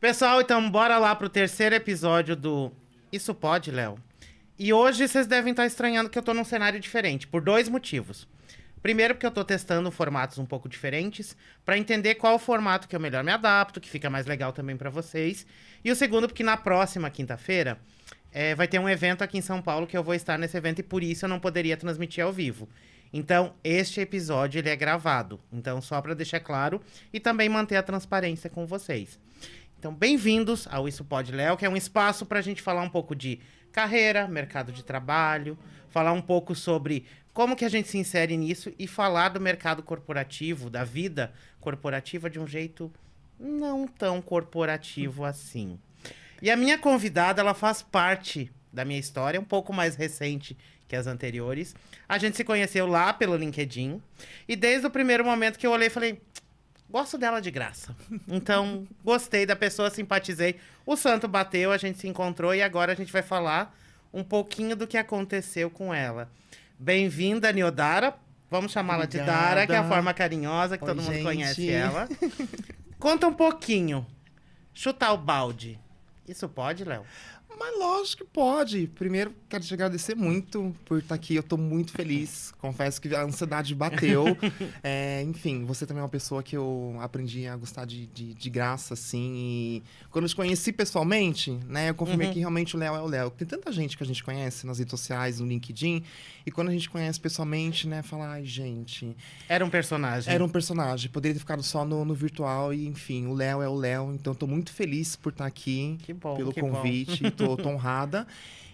Pessoal, então bora lá pro terceiro episódio do Isso Pode, Léo? E hoje vocês devem estar estranhando que eu tô num cenário diferente, por dois motivos. Primeiro, porque eu tô testando formatos um pouco diferentes, pra entender qual o formato que eu melhor me adapto, que fica mais legal também pra vocês. E o segundo, porque na próxima quinta-feira vai ter um evento aqui em São Paulo que eu vou estar nesse evento e por isso eu não poderia transmitir ao vivo. Então, este episódio ele é gravado. Então, só pra deixar claro e também manter a transparência com vocês. Então, bem-vindos ao Isso Pode, Léo, que é um espaço para a gente falar um pouco de carreira, mercado de trabalho, falar um pouco sobre como que a gente se insere nisso e falar do mercado corporativo, da vida corporativa de um jeito não tão corporativo assim. E a minha convidada, ela faz parte da minha história, um pouco mais recente que as anteriores. A gente se conheceu lá pelo LinkedIn e desde o primeiro momento que eu olhei, falei... Gosto dela de graça. Então, gostei da pessoa, simpatizei. O santo bateu, a gente se encontrou e agora a gente vai falar um pouquinho do que aconteceu com ela. Bem-vinda, Niodara. Vamos chamá-la de Dara, que é a forma carinhosa que todo mundo conhece ela. Conta um pouquinho. Chutar o balde. Isso pode, Léo? Mas lógico que pode. Primeiro, quero te agradecer muito por estar aqui. Eu tô muito feliz. Confesso que a ansiedade bateu. Enfim, você também é uma pessoa que eu aprendi a gostar de graça, assim. E quando eu te conheci pessoalmente, né, eu confirmei que realmente o Léo é o Léo. Tem tanta gente que a gente conhece nas redes sociais, no LinkedIn. E quando a gente conhece pessoalmente, né, fala, ai, gente... Era um personagem. Era um personagem. Poderia ter ficado só no virtual. E, enfim, o Léo é o Léo. Então, tô muito feliz por estar aqui. Que bom, pelo que convite. bom. Tô honrada.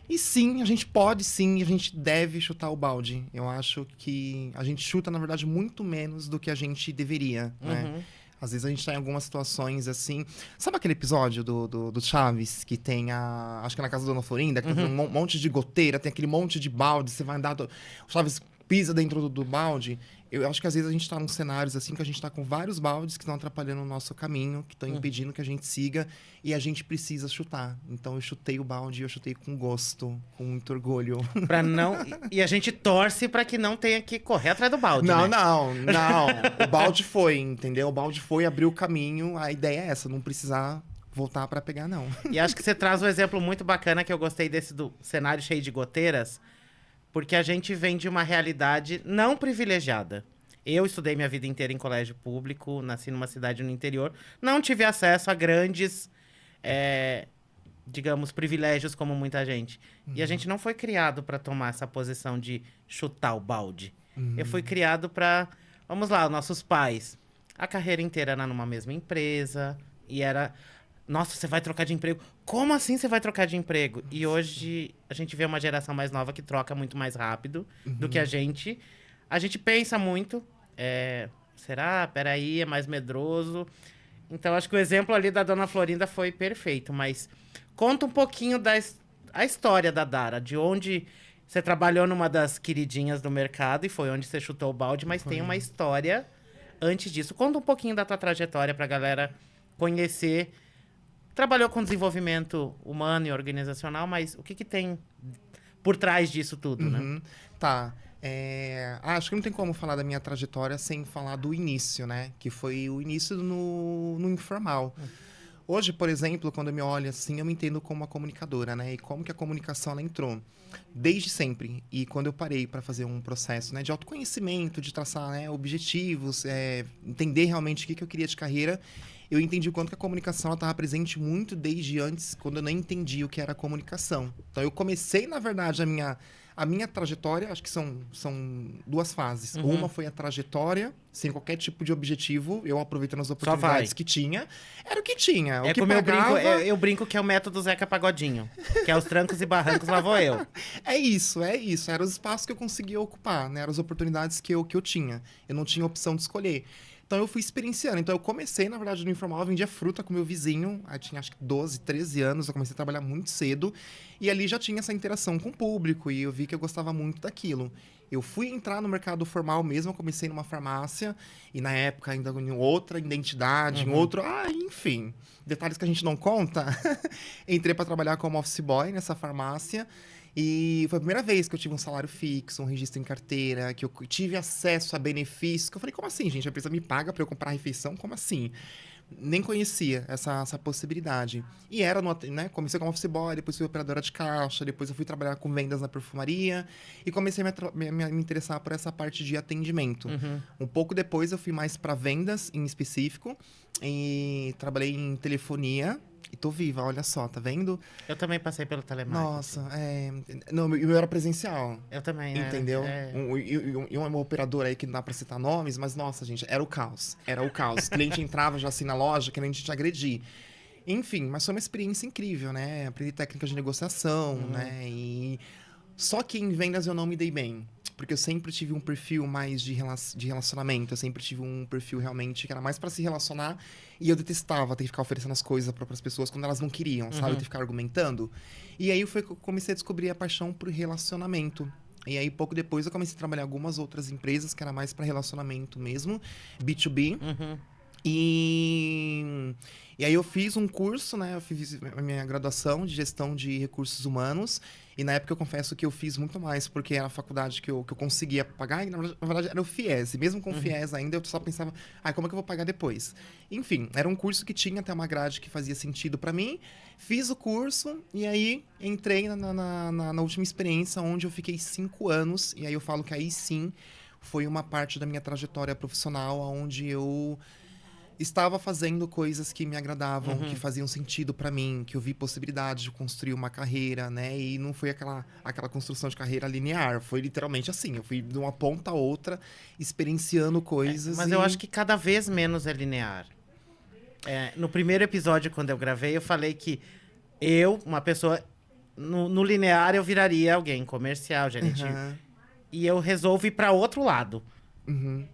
E sim, a gente pode sim, a gente deve chutar o balde. Eu acho que a gente chuta, na verdade, muito menos do que a gente deveria, né? Às vezes a gente tá em algumas situações assim... Sabe aquele episódio do Chaves, que tem a... Acho que é na casa da Dona Florinda, que tem um monte de goteira, tem aquele monte de balde, você vai andar... O Chaves pisa dentro do balde. Eu acho que às vezes a gente tá num cenários assim, que a gente tá com vários baldes que estão atrapalhando o nosso caminho, que estão impedindo que a gente siga, e a gente precisa chutar. Então eu chutei o balde e eu chutei com gosto, com muito orgulho. Pra não... E a gente torce pra que não tenha que correr atrás do balde, Não, né? não. O balde foi, entendeu? O balde foi, abriu o caminho. A ideia é essa, não precisar voltar pra pegar, não. E acho que você traz um exemplo muito bacana que eu gostei desse do cenário cheio de goteiras, porque a gente vem de uma realidade não privilegiada. Eu estudei minha vida inteira em colégio público, nasci numa cidade no interior, não tive acesso a grandes, digamos, privilégios como muita gente. E a gente não foi criado para tomar essa posição de chutar o balde. Eu fui criado para, vamos lá, nossos pais. A carreira inteira era numa mesma empresa e era... Nossa, você vai trocar de emprego? Como assim você vai trocar de emprego? E hoje a gente vê uma geração mais nova que troca muito mais rápido do que a gente. A gente pensa muito. Será? Peraí, é mais medroso. Então, acho que o exemplo ali da Dona Florinda foi perfeito. Mas conta um pouquinho a história da Dara. De onde você trabalhou numa das queridinhas do mercado e foi onde você chutou o balde. Mas tem uma história antes disso. Conta um pouquinho da tua trajetória pra galera conhecer... Trabalhou com desenvolvimento humano e organizacional, mas o que tem por trás disso tudo, né? Tá. Acho que não tem como falar da minha trajetória sem falar do início, né? Que foi o início no informal. Hoje, por exemplo, quando eu me olho assim, eu me entendo como uma comunicadora, né? E como que a comunicação ela entrou desde sempre. E quando eu parei para fazer um processo, né, de autoconhecimento, de traçar, né, objetivos, entender realmente o que eu queria de carreira, eu entendi o quanto que a comunicação estava presente muito desde antes, quando eu nem entendi o que era comunicação. Então, eu comecei, na verdade, a minha trajetória, acho que são duas fases. Uma foi a trajetória, sem qualquer tipo de objetivo, eu aproveitando as oportunidades que tinha. Era o que tinha. O que como pagava... eu brinco que é o método Zeca Pagodinho, que é os trancos e barrancos, lá vou eu. É isso. Eram os espaços que eu conseguia ocupar, né? Eram as oportunidades que eu tinha. Eu não tinha opção de escolher. Então, eu fui experienciando. Então, eu comecei, na verdade, no informal. Eu vendia fruta com meu vizinho. Aí tinha, acho que 12, 13 anos. Eu comecei a trabalhar muito cedo. E ali já tinha essa interação com o público. E eu vi que eu gostava muito daquilo. Eu fui entrar no mercado formal mesmo. Eu comecei numa farmácia. E, na época, ainda em outra identidade, em outro... enfim. Detalhes que a gente não conta. Entrei para trabalhar como office boy nessa farmácia. E foi a primeira vez que eu tive um salário fixo, um registro em carteira, que eu tive acesso a benefícios. Que eu falei, como assim, gente? A empresa me paga para eu comprar refeição? Como assim? Nem conhecia essa possibilidade. E era, né? Comecei como office boy, depois fui operadora de caixa, depois eu fui trabalhar com vendas na perfumaria e comecei a me interessar por essa parte de atendimento. Um pouco depois eu fui mais para vendas em específico e trabalhei em telefonia. E tô viva, olha só, tá vendo? Eu também passei pelo telemarketing. Nossa, não, o meu era presencial. Eu também, Entendeu? E uma operadora aí que não dá pra citar nomes, mas nossa, gente, era o caos. Era o caos. O cliente entrava já assim na loja, querendo te agredir. Enfim, mas foi uma experiência incrível, né? Aprendi técnicas de negociação, né? E só que em vendas eu não me dei bem. Porque eu sempre tive um perfil mais de relacionamento. Eu sempre tive um perfil realmente que era mais pra se relacionar. E eu detestava ter que ficar oferecendo as coisas para as pessoas quando elas não queriam, sabe? Ter que ficar argumentando. E aí foi que eu comecei a descobrir a paixão por relacionamento. E aí, pouco depois, eu comecei a trabalhar em algumas outras empresas, que era mais para relacionamento mesmo. B2B. E aí eu fiz um curso, né? Eu fiz a minha graduação de gestão de recursos humanos. E na época eu confesso que eu fiz muito mais, porque era a faculdade que eu conseguia pagar. E na verdade era o FIES. E mesmo com o FIES ainda, eu só pensava, como é que eu vou pagar depois? Enfim, era um curso que tinha até uma grade que fazia sentido para mim. Fiz o curso e aí entrei na última experiência, onde eu fiquei 5 anos. E aí eu falo que aí sim foi uma parte da minha trajetória profissional, onde eu estava fazendo coisas que me agradavam, que faziam sentido para mim, que eu vi possibilidade de construir uma carreira, né? E não foi aquela construção de carreira linear, foi literalmente assim, eu fui de uma ponta a outra, experienciando coisas. Mas eu acho que cada vez menos é linear. No primeiro episódio, quando eu gravei, eu falei que uma pessoa, no linear eu viraria alguém comercial, gerente. E eu resolvo ir para outro lado.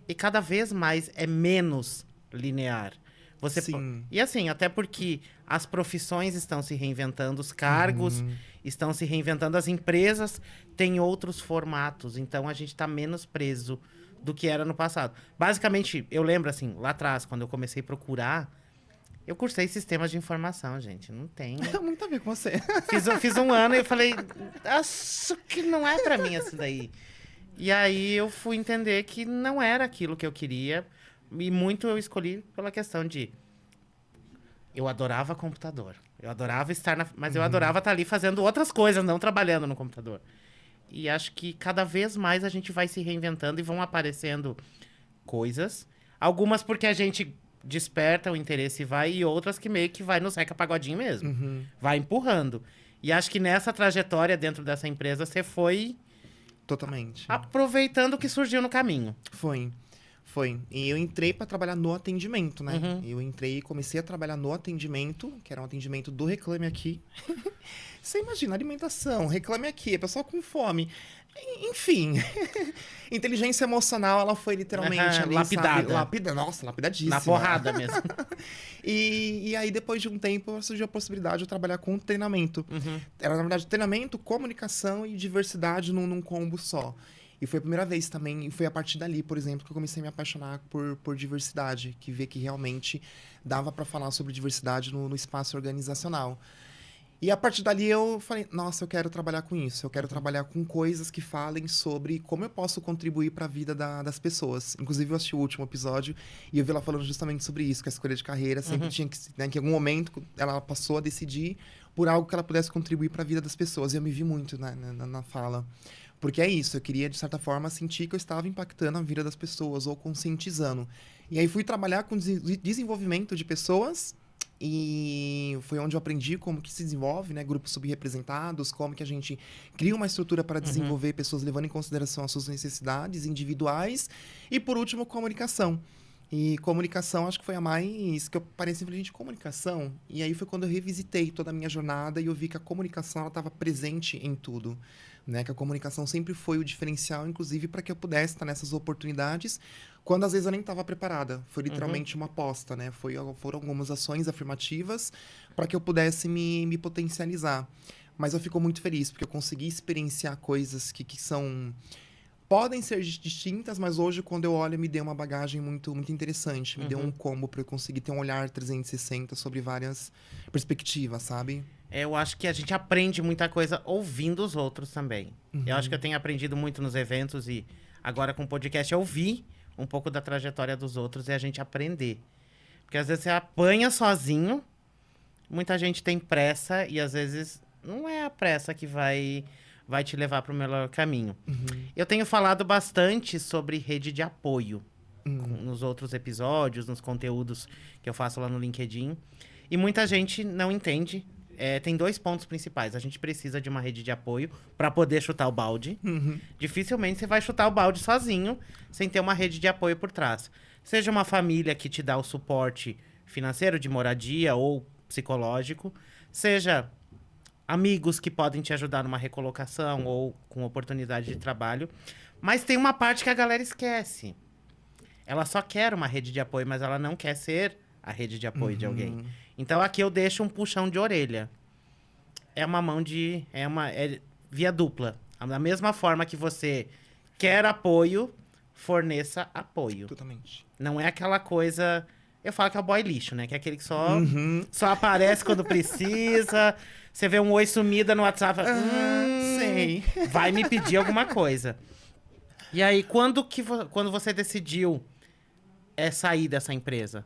E cada vez mais é menos linear. Sim. E assim, até porque as profissões estão se reinventando, os cargos estão se reinventando, as empresas têm outros formatos, então a gente está menos preso do que era no passado. Basicamente, eu lembro assim, lá atrás, quando eu comecei a procurar, eu cursei sistemas de informação, gente, não tem... Muito a ver com você. Fiz um ano e eu falei, acho que não é pra mim isso daí. E aí eu fui entender que não era aquilo que eu queria. E muito eu escolhi pela questão de... Eu adorava computador. Eu adorava estar mas eu adorava estar ali fazendo outras coisas, não trabalhando no computador. E acho que cada vez mais a gente vai se reinventando e vão aparecendo coisas. Algumas porque a gente desperta o interesse e vai, e outras que meio que vai no Zeca Pagodinho mesmo. Vai empurrando. E acho que nessa trajetória dentro dessa empresa, você foi... Totalmente. Aproveitando o que surgiu no caminho. Foi. E eu entrei para trabalhar no atendimento, né? Eu entrei e comecei a trabalhar no atendimento, que era um atendimento do Reclame Aqui. Você imagina, alimentação, Reclame Aqui, pessoal com fome. Enfim, inteligência emocional, ela foi literalmente ali, lapidada. Nossa, lapidadíssima. Na porrada mesmo. E aí, depois de um tempo, surgiu a possibilidade de eu trabalhar com treinamento. Era, na verdade, treinamento, comunicação e diversidade num combo só. E foi a primeira vez também, e foi a partir dali, por exemplo, que eu comecei a me apaixonar por diversidade, que ver que realmente dava para falar sobre diversidade no espaço organizacional. E a partir dali eu falei, nossa, eu quero trabalhar com isso, eu quero trabalhar com coisas que falem sobre como eu posso contribuir para a vida das pessoas. Inclusive, eu assisti o último episódio e eu vi ela falando justamente sobre isso, que a escolha de carreira sempre tinha que, né, que em algum momento ela passou a decidir por algo que ela pudesse contribuir para a vida das pessoas. E eu me vi muito na fala. Porque é isso, eu queria, de certa forma, sentir que eu estava impactando a vida das pessoas ou conscientizando. E aí fui trabalhar com desenvolvimento de pessoas e foi onde eu aprendi como que se desenvolve, né, grupos subrepresentados, como que a gente cria uma estrutura para desenvolver pessoas levando em consideração as suas necessidades individuais. E, por último, comunicação. E comunicação, acho que foi a mais... que eu parei sempre, gente, comunicação. E aí foi quando eu revisitei toda a minha jornada e eu vi que a comunicação estava presente em tudo. Né? Que a comunicação sempre foi o diferencial, inclusive, para que eu pudesse estar nessas oportunidades, quando às vezes eu nem estava preparada. Foi literalmente uma aposta, né? Foram algumas ações afirmativas para que eu pudesse me potencializar. Mas eu fico muito feliz, porque eu consegui experienciar coisas que são... podem ser distintas, mas hoje, quando eu olho, me deu uma bagagem muito, muito interessante. Me deu um combo para eu conseguir ter um olhar 360 sobre várias perspectivas, sabe? Eu acho que a gente aprende muita coisa ouvindo os outros também. Eu acho que eu tenho aprendido muito nos eventos e agora com o podcast eu ouvi um pouco da trajetória dos outros e a gente aprender. Porque às vezes você apanha sozinho, muita gente tem pressa e às vezes não é a pressa que vai te levar para o melhor caminho. Eu tenho falado bastante sobre rede de apoio nos outros episódios, nos conteúdos que eu faço lá no LinkedIn. E muita gente não entende. Tem 2 pontos principais. A gente precisa de uma rede de apoio para poder chutar o balde. Dificilmente você vai chutar o balde sozinho, sem ter uma rede de apoio por trás. Seja uma família que te dá o suporte financeiro de moradia ou psicológico, seja amigos que podem te ajudar numa recolocação ou com oportunidade de trabalho. Mas tem uma parte que a galera esquece. Ela só quer uma rede de apoio, mas ela não quer ser a rede de apoio de alguém. Então aqui eu deixo um puxão de orelha. É uma mão de... É via dupla. Da mesma forma que você quer apoio, forneça apoio. Totalmente. Não é aquela coisa... Eu falo que é o boy lixo, né? Que é aquele que só aparece quando precisa. Você vê um oi sumida no WhatsApp. Sei. Vai me pedir alguma coisa. E aí, quando você decidiu sair dessa empresa?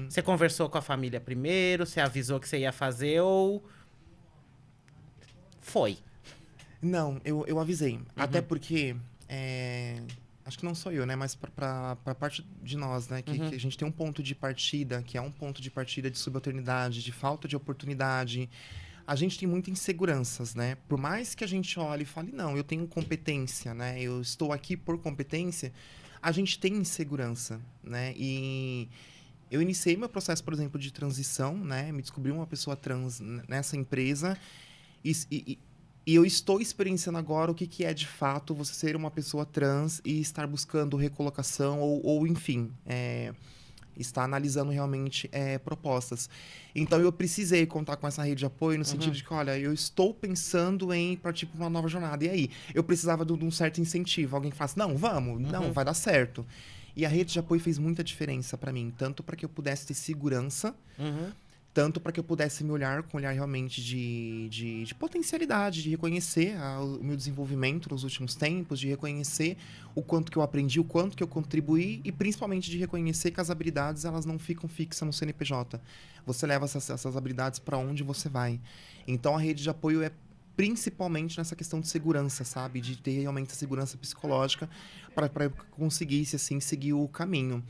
Você conversou com a família primeiro? Você avisou que você ia fazer ou... Foi? Não, eu avisei. Até porque... acho que não sou eu, né? Mas pra parte de nós, né? Que a gente tem um ponto de partida, que é um ponto de partida de subalternidade, de falta de oportunidade. A gente tem muitas inseguranças, né? Por mais que a gente olhe e fale, não, eu tenho competência, né? Eu estou aqui por competência. A gente tem insegurança, né? E eu iniciei meu processo, por exemplo, de transição, né? Me descobri uma pessoa trans nessa empresa. E eu estou experienciando agora o que é, de fato, você ser uma pessoa trans e estar buscando recolocação ou enfim, estar analisando realmente propostas. Então, eu precisei contar com essa rede de apoio no sentido de que, olha, eu estou pensando em partir para uma nova jornada. E aí? Eu precisava de um certo incentivo. Alguém que falasse, não, vamos, não, vai dar certo. E a rede de apoio fez muita diferença para mim, tanto para que eu pudesse ter segurança, tanto para que eu pudesse me olhar com um olhar realmente de potencialidade, de reconhecer o meu desenvolvimento nos últimos tempos, de reconhecer o quanto que eu aprendi, o quanto que eu contribuí e principalmente de reconhecer que as habilidades elas não ficam fixas no CNPJ. Você leva essas habilidades para onde você vai. Então a rede de apoio é principalmente nessa questão de segurança, sabe? De ter realmente a segurança psicológica para conseguir, assim, seguir o caminho.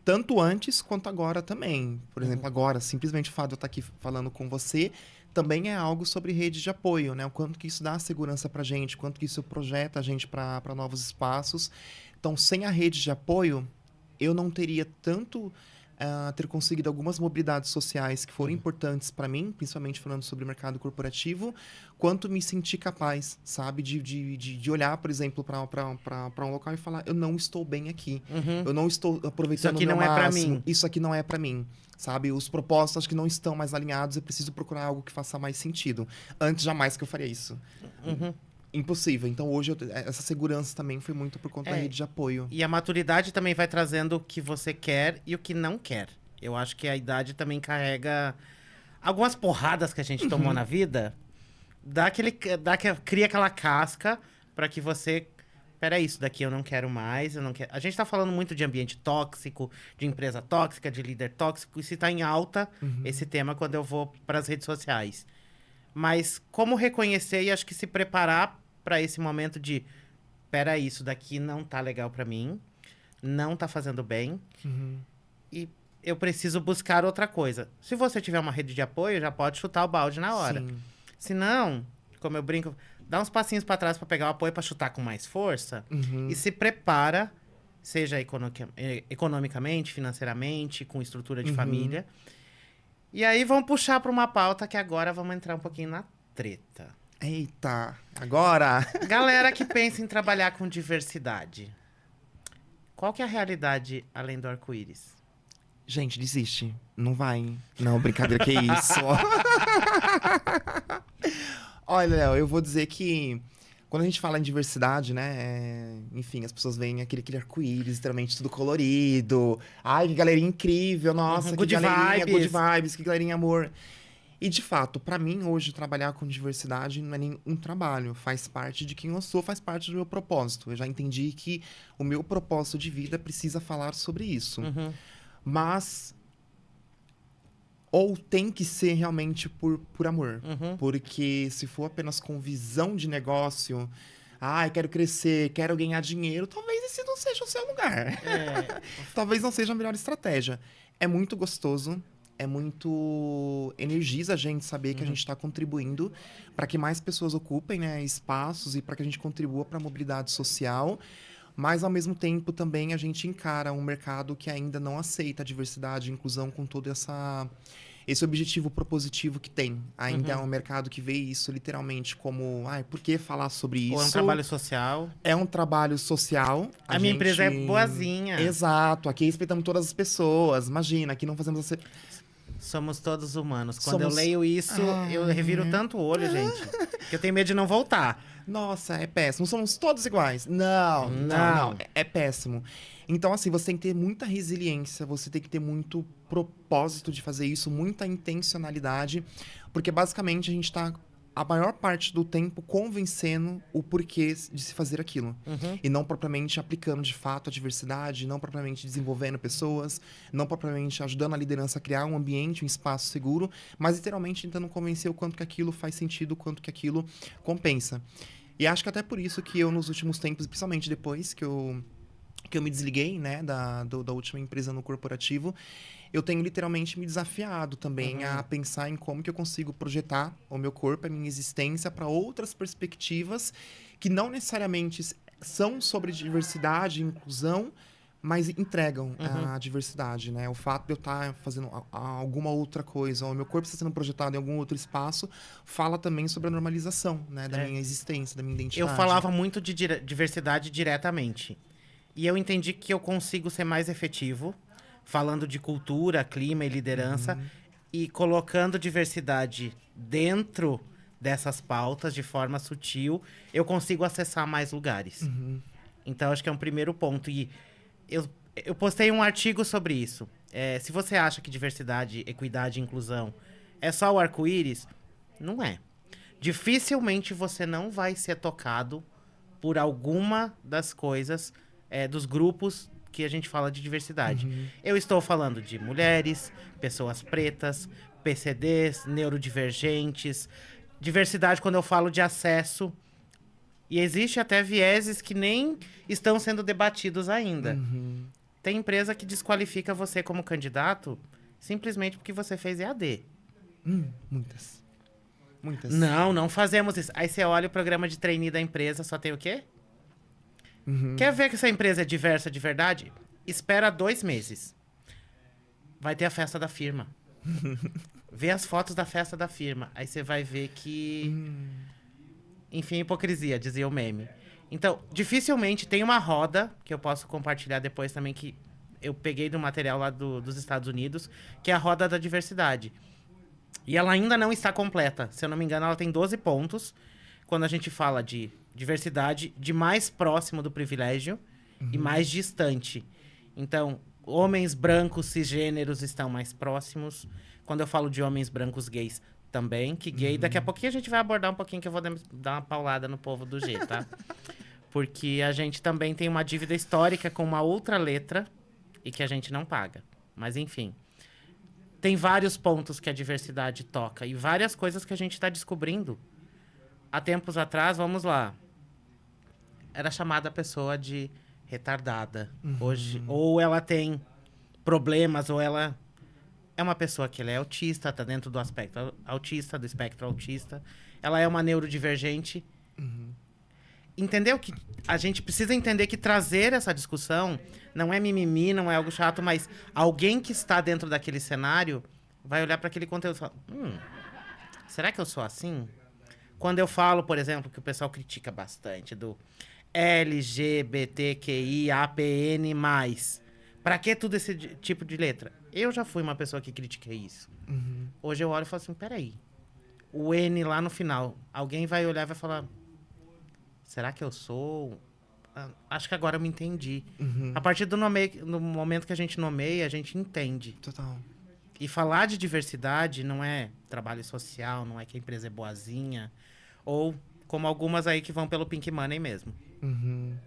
Tanto antes quanto agora também. Por exemplo, agora, simplesmente o fato de eu estar aqui falando com você também é algo sobre rede de apoio, né? O quanto que isso dá segurança pra gente, o quanto que isso projeta a gente para novos espaços. Então, sem a rede de apoio, eu não teria tanto ter conseguido algumas mobilidades sociais que foram importantes para mim, principalmente falando sobre o mercado corporativo, quanto me sentir capaz, sabe? De olhar, por exemplo, para um local e falar, eu não estou bem aqui. Eu não estou aproveitando o meu máximo. Isso aqui não é para mim. Isso aqui não é para mim. Sabe? Os propósitos que não estão mais alinhados, eu preciso procurar algo que faça mais sentido. Antes, jamais que eu faria isso. Impossível. Então, hoje, essa segurança também foi muito por conta da rede de apoio. E a maturidade também vai trazendo o que você quer e o que não quer. Eu acho que a idade também carrega algumas porradas que a gente tomou na vida. Cria aquela casca para que você... Peraí, isso daqui eu não quero mais, eu não quero... A gente tá falando muito de ambiente tóxico, de empresa tóxica, de líder tóxico. Isso tá em alta, esse tema, quando eu vou para as redes sociais. Mas como reconhecer e acho que se preparar para esse momento de... Peraí, isso daqui não tá legal para mim, não tá fazendo bem, e eu preciso buscar outra coisa. Se você tiver uma rede de apoio, já pode chutar o balde na hora. Sim. Se não, como eu brinco, dá uns passinhos para trás para pegar o apoio, para chutar com mais força, e se prepara, seja economicamente, financeiramente, com estrutura de família. E aí vamos puxar para uma pauta que agora vamos entrar um pouquinho na treta. Eita, agora! Galera que pensa em trabalhar com diversidade. Qual que é a realidade além do arco-íris? Gente, desiste. Não vai. Não, brincadeira, que isso. Olha, Léo, eu vou dizer que quando a gente fala em diversidade, né? Enfim, as pessoas veem aquele arco-íris, literalmente tudo colorido. Ai, que galerinha incrível, nossa, que good galerinha, vibes. good vibes, que galerinha amor. E, de fato, pra mim, hoje, trabalhar com diversidade não é nem um trabalho. Faz parte de quem eu sou, faz parte do meu propósito. Eu já entendi que o meu propósito de vida precisa falar sobre isso. Mas Ou tem que ser realmente por amor? Uhum. Porque se for apenas com visão de negócio, quero crescer, quero ganhar dinheiro, talvez esse não seja o seu lugar. É, Talvez não seja a melhor estratégia. É muito gostoso, é muito. Energiza a gente saber que a gente está contribuindo para que mais pessoas ocupem, né, espaços e para que a gente contribua para a mobilidade social. Mas, ao mesmo tempo, também a gente encara um mercado que ainda não aceita a diversidade e inclusão com todo esse objetivo propositivo que tem. Ainda é um mercado que vê isso literalmente como, por que falar sobre isso? ou é um trabalho social. É um trabalho social. A minha empresa é boazinha. Exato. Aqui respeitamos todas as pessoas. Imagina, aqui não fazemos... Somos todos humanos. Quando Somos... eu leio isso, eu reviro tanto o olho, gente, que eu tenho medo de não voltar. Nossa, é péssimo. Somos todos iguais. Não. É péssimo. Então, assim, você tem que ter muita resiliência, você tem que ter muito propósito de fazer isso, muita intencionalidade, porque basicamente a gente está a maior parte do tempo convencendo o porquê de se fazer aquilo. E não propriamente aplicando de fato a diversidade, não propriamente desenvolvendo pessoas, não propriamente ajudando a liderança a criar um ambiente, um espaço seguro, mas literalmente tentando convencer o quanto que aquilo faz sentido, o quanto que aquilo compensa. E acho que até por isso que eu, nos últimos tempos, principalmente depois que eu me desliguei, né, da última empresa no corporativo, eu tenho literalmente me desafiado também a pensar em como que eu consigo projetar o meu corpo, a minha existência para outras perspectivas que não necessariamente são sobre diversidade e inclusão, mas entregam a diversidade, né? O fato de eu estar fazendo alguma outra coisa, ou o meu corpo está sendo projetado em algum outro espaço, fala também sobre a normalização, né, da minha existência, da minha identidade. Eu falava muito de diversidade diretamente. E eu entendi que eu consigo ser mais efetivo, falando de cultura, clima e liderança, e colocando diversidade dentro dessas pautas de forma sutil, eu consigo acessar mais lugares. Então, acho que é um primeiro ponto. E eu postei um artigo sobre isso. Se você acha que diversidade, equidade e inclusão é só o arco-íris, não é. Dificilmente você não vai ser tocado por alguma das coisas dos grupos que a gente fala de diversidade. Eu estou falando de mulheres, pessoas pretas, PCDs, neurodivergentes, diversidade quando eu falo de acesso. E existe até vieses que nem estão sendo debatidos ainda. Tem empresa que desqualifica você como candidato simplesmente porque você fez EAD. Muitas. Não fazemos isso. Aí você olha o programa de trainee da empresa, só tem o quê? Quer ver que essa empresa é diversa de verdade? Espera 2 meses. Vai ter a festa da firma. Vê as fotos da festa da firma. Aí você vai ver que... Enfim, hipocrisia, dizia o meme. Então, dificilmente tem uma roda, que eu posso compartilhar depois também, que eu peguei do material lá dos Estados Unidos, que é a roda da diversidade. E ela ainda não está completa. Se eu não me engano, ela tem 12 pontos. Quando a gente fala de diversidade, de mais próximo do privilégio e mais distante. Então, homens brancos cisgêneros estão mais próximos. Quando eu falo de homens brancos gays também, que gay... Daqui a pouquinho a gente vai abordar um pouquinho, que eu vou dar uma paulada no povo do G, tá? Porque a gente também tem uma dívida histórica com uma outra letra e que a gente não paga. Mas, enfim. Tem vários pontos que a diversidade toca e várias coisas que a gente está descobrindo. Há tempos atrás, vamos lá, era chamada a pessoa de retardada. Hoje, ou ela tem problemas, ou ela é uma pessoa que ela é autista, tá dentro do aspecto autista, do espectro autista. Ela é uma neurodivergente. Entendeu? Que a gente precisa entender que trazer essa discussão não é mimimi, não é algo chato, mas alguém que está dentro daquele cenário vai olhar para aquele conteúdo e falar, será que eu sou assim? Quando eu falo, por exemplo, que o pessoal critica bastante do LGBTQIAPN+, pra que tudo esse tipo de letra? Eu já fui uma pessoa que critiquei isso. Hoje eu olho e falo assim, peraí, o N lá no final, alguém vai olhar e vai falar, será que eu sou? Acho que agora eu me entendi. A partir do momento que a gente nomeia, a gente entende. Total. E falar de diversidade não é trabalho social, não é que a empresa é boazinha, ou como algumas aí que vão pelo Pink Money mesmo.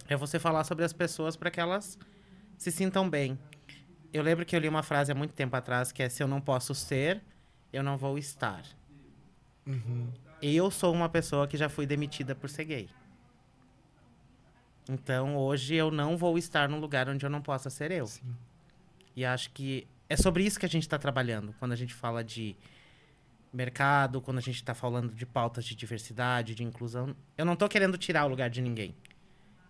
É você falar sobre as pessoas para que elas se sintam bem. Eu lembro que eu li uma frase há muito tempo atrás, que é: se eu não posso ser, eu não vou estar. Uhum. Eu sou uma pessoa que já fui demitida por ser gay. Então, hoje eu não vou estar num lugar onde eu não possa ser eu. Sim. E acho que é sobre isso que a gente está trabalhando. Quando a gente fala de mercado, quando a gente está falando de pautas de diversidade, de inclusão. Eu não tô querendo tirar o lugar de ninguém.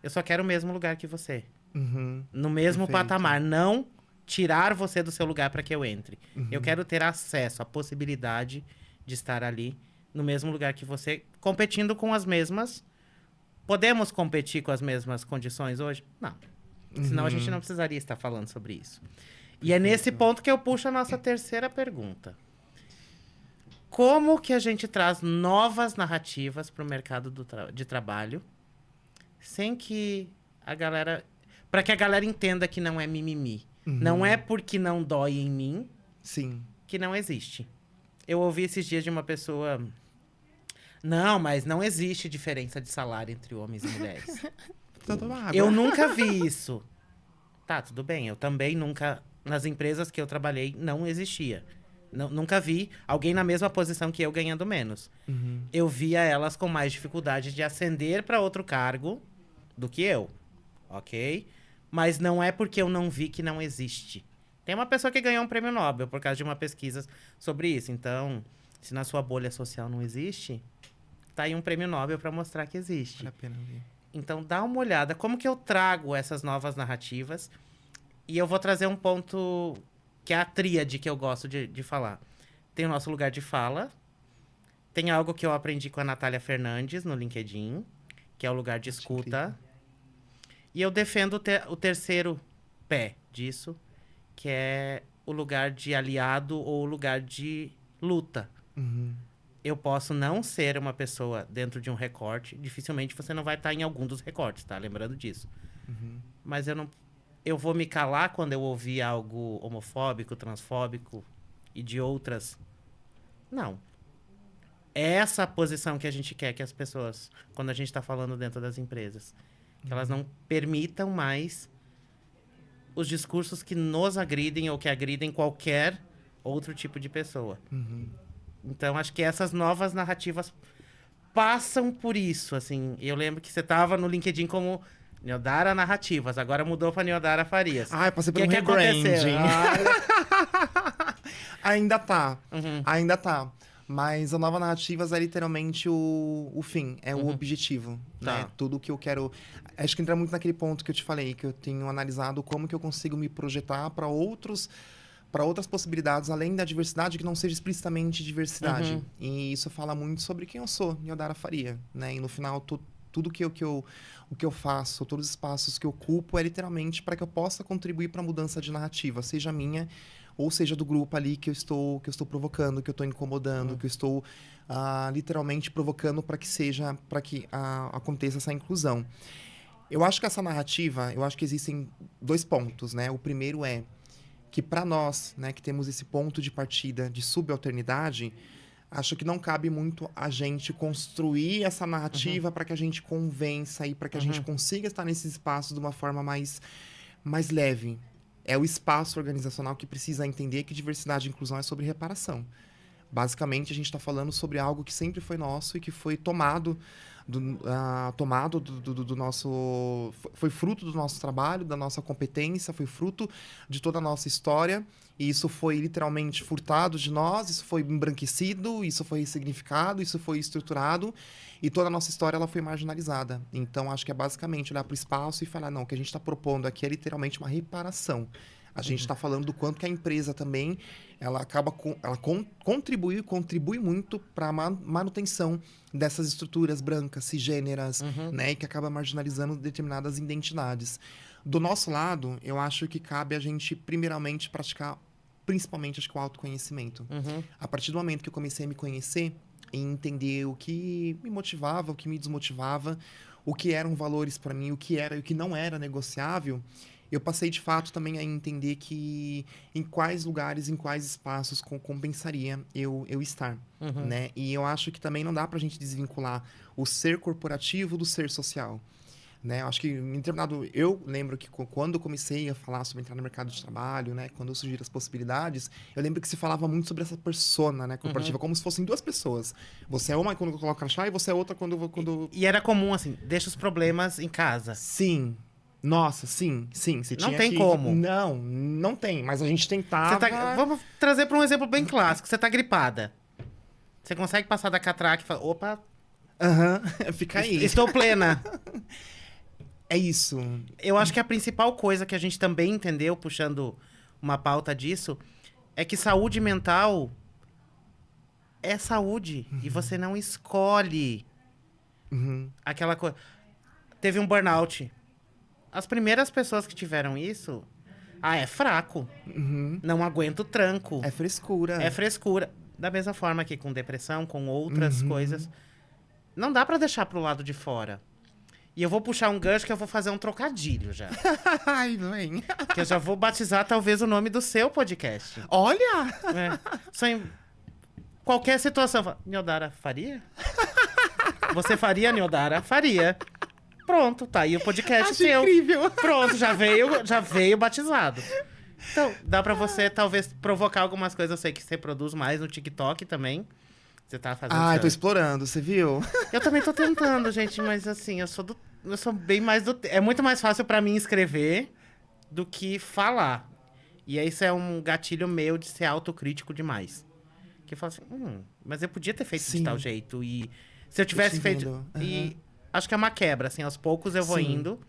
Eu só quero o mesmo lugar que você. Uhum. No mesmo Perfeito. patamar. Não tirar você do seu lugar para que eu entre. Uhum. Eu quero ter acesso, a possibilidade de estar ali no mesmo lugar que você, competindo com as mesmas. Podemos competir com as mesmas condições hoje? Não. Senão a gente não precisaria estar falando sobre isso. E é nesse ponto que eu puxo a nossa terceira pergunta. Como que a gente traz novas narrativas para o mercado de trabalho sem que a galera... Para que a galera entenda que não é mimimi. Não é porque não dói em mim Sim. que não existe. Eu ouvi esses dias de uma pessoa... Não, mas não existe diferença de salário entre homens e mulheres. Tô tomando água. Eu nunca vi isso. Tá, tudo bem. Eu também nunca... Nas empresas que eu trabalhei, não existia. Nunca vi alguém na mesma posição que eu ganhando menos. Eu via elas com mais dificuldade de ascender para outro cargo do que eu. Ok? Mas não é porque eu não vi que não existe. Tem uma pessoa que ganhou um prêmio Nobel por causa de uma pesquisa sobre isso. Então, se na sua bolha social não existe, tá aí um prêmio Nobel para mostrar que existe. Vale a pena ver. Então, dá uma olhada. Como que eu trago essas novas narrativas? E eu vou trazer um ponto que é a tríade que eu gosto de falar. Tem o nosso lugar de fala. Tem algo que eu aprendi com a Natália Fernandes no LinkedIn, que é o lugar de escuta. E eu defendo o terceiro pé disso, que é o lugar de aliado ou o lugar de luta. Eu posso não ser uma pessoa dentro de um recorte. Dificilmente você não vai estar em algum dos recortes, tá? Lembrando disso. Mas eu vou me calar quando eu ouvir algo homofóbico, transfóbico e de outras. Não. É essa a posição que a gente quer que as pessoas, quando a gente está falando dentro das empresas, que elas não permitam mais os discursos que nos agridem ou que agridem qualquer outro tipo de pessoa. Então, acho que essas novas narrativas passam por isso, assim. Eu lembro que você estava no LinkedIn como Niodara Narrativas, agora mudou para Niodara Farias. Ah, eu passei por um que aconteceu? rebranding. Ainda tá. Uhum. Ainda tá. Mas a nova narrativas é literalmente o fim, é o objetivo, né? Tá. Tudo que eu quero... Acho que entra muito naquele ponto que eu te falei, que eu tenho analisado como que eu consigo me projetar para outras possibilidades, além da diversidade, que não seja explicitamente diversidade. E isso fala muito sobre quem eu sou, Niodara Faria, né? E no final, tudo o que eu faço, todos os espaços que eu ocupo é literalmente para que eu possa contribuir para a mudança de narrativa, seja minha ou seja do grupo ali que eu estou provocando, que eu estou incomodando, que eu estou literalmente provocando para que aconteça essa inclusão. Eu acho que essa narrativa, eu acho que existem dois pontos, né? O primeiro é que para nós, né, que temos esse ponto de partida de subalternidade, acho que não cabe muito a gente construir essa narrativa para que a gente convença e para que a gente consiga estar nesses espaços de uma forma mais leve. É o espaço organizacional que precisa entender que diversidade e inclusão é sobre reparação. Basicamente, a gente está falando sobre algo que sempre foi nosso e que foi tomado do nosso... Foi fruto do nosso trabalho, da nossa competência, foi fruto de toda a nossa história. E isso foi literalmente furtado de nós, isso foi embranquecido, isso foi ressignificado, isso foi estruturado. E toda a nossa história ela foi marginalizada. Então, acho que é basicamente olhar para o espaço e falar, não, o que a gente está propondo aqui é literalmente uma reparação. A gente está falando do quanto que a empresa também ela contribui muito para a manutenção dessas estruturas brancas, cisgêneras, né, e que acaba marginalizando determinadas identidades. Do nosso lado, eu acho que cabe a gente, primeiramente, praticar, principalmente, acho que o autoconhecimento. A partir do momento que eu comecei a me conhecer e entender o que me motivava, o que me desmotivava, o que eram valores para mim, o que era e o que não era negociável, eu passei, de fato, também a entender que em quais lugares, em quais espaços compensaria eu estar, né? E eu acho que também não dá pra gente desvincular o ser corporativo do ser social. né? Eu acho que em determinado... Eu lembro que quando eu comecei a falar sobre entrar no mercado de trabalho, né? Quando surgiram as possibilidades, eu lembro que se falava muito sobre essa persona, né? Corporativa, como se fossem duas pessoas. Você é uma quando coloca crachá e você é outra quando... E era comum, assim, deixa os problemas em casa. Sim. Nossa, sim, sim. Você Não tinha tem como. Não, não tem. Mas a gente Você tentava... vamos trazer para um exemplo bem clássico. Você tá gripada. Você consegue passar da catraca e falar, opa, Aham, fica aí. estou plena. É isso. Eu acho que a principal coisa que a gente também entendeu, puxando uma pauta disso, é que saúde mental é saúde. E você não escolhe Uhum. aquela coisa. Teve um burnout. As primeiras pessoas que tiveram isso, é fraco. Uhum. Não aguento o tranco. É frescura. É frescura. Da mesma forma que com depressão, com outras Uhum. coisas. Não dá pra deixar pro lado de fora. E eu vou puxar um gancho que eu vou fazer um trocadilho já. Ai, vem. Que eu já vou batizar talvez o nome do seu podcast. Olha! Sem qualquer situação. Niodara faria? Você faria, Niodara? Faria. Pronto, tá aí o podcast Acho seu. incrível. Pronto, já veio batizado. Então, dá pra você talvez provocar algumas coisas. Eu sei que você produz mais no TikTok também. Você tá fazendo Ah, eu tô seu... explorando, você viu? Eu também tô tentando, gente, mas assim, eu sou bem mais do... É muito mais fácil pra mim escrever do que falar. E isso é um gatilho meu de ser autocrítico demais. Que eu falo assim, mas eu podia ter feito de Sim. tal jeito. E se eu tivesse feito... entendo. E acho que é uma quebra, assim, aos poucos eu vou Sim. indo.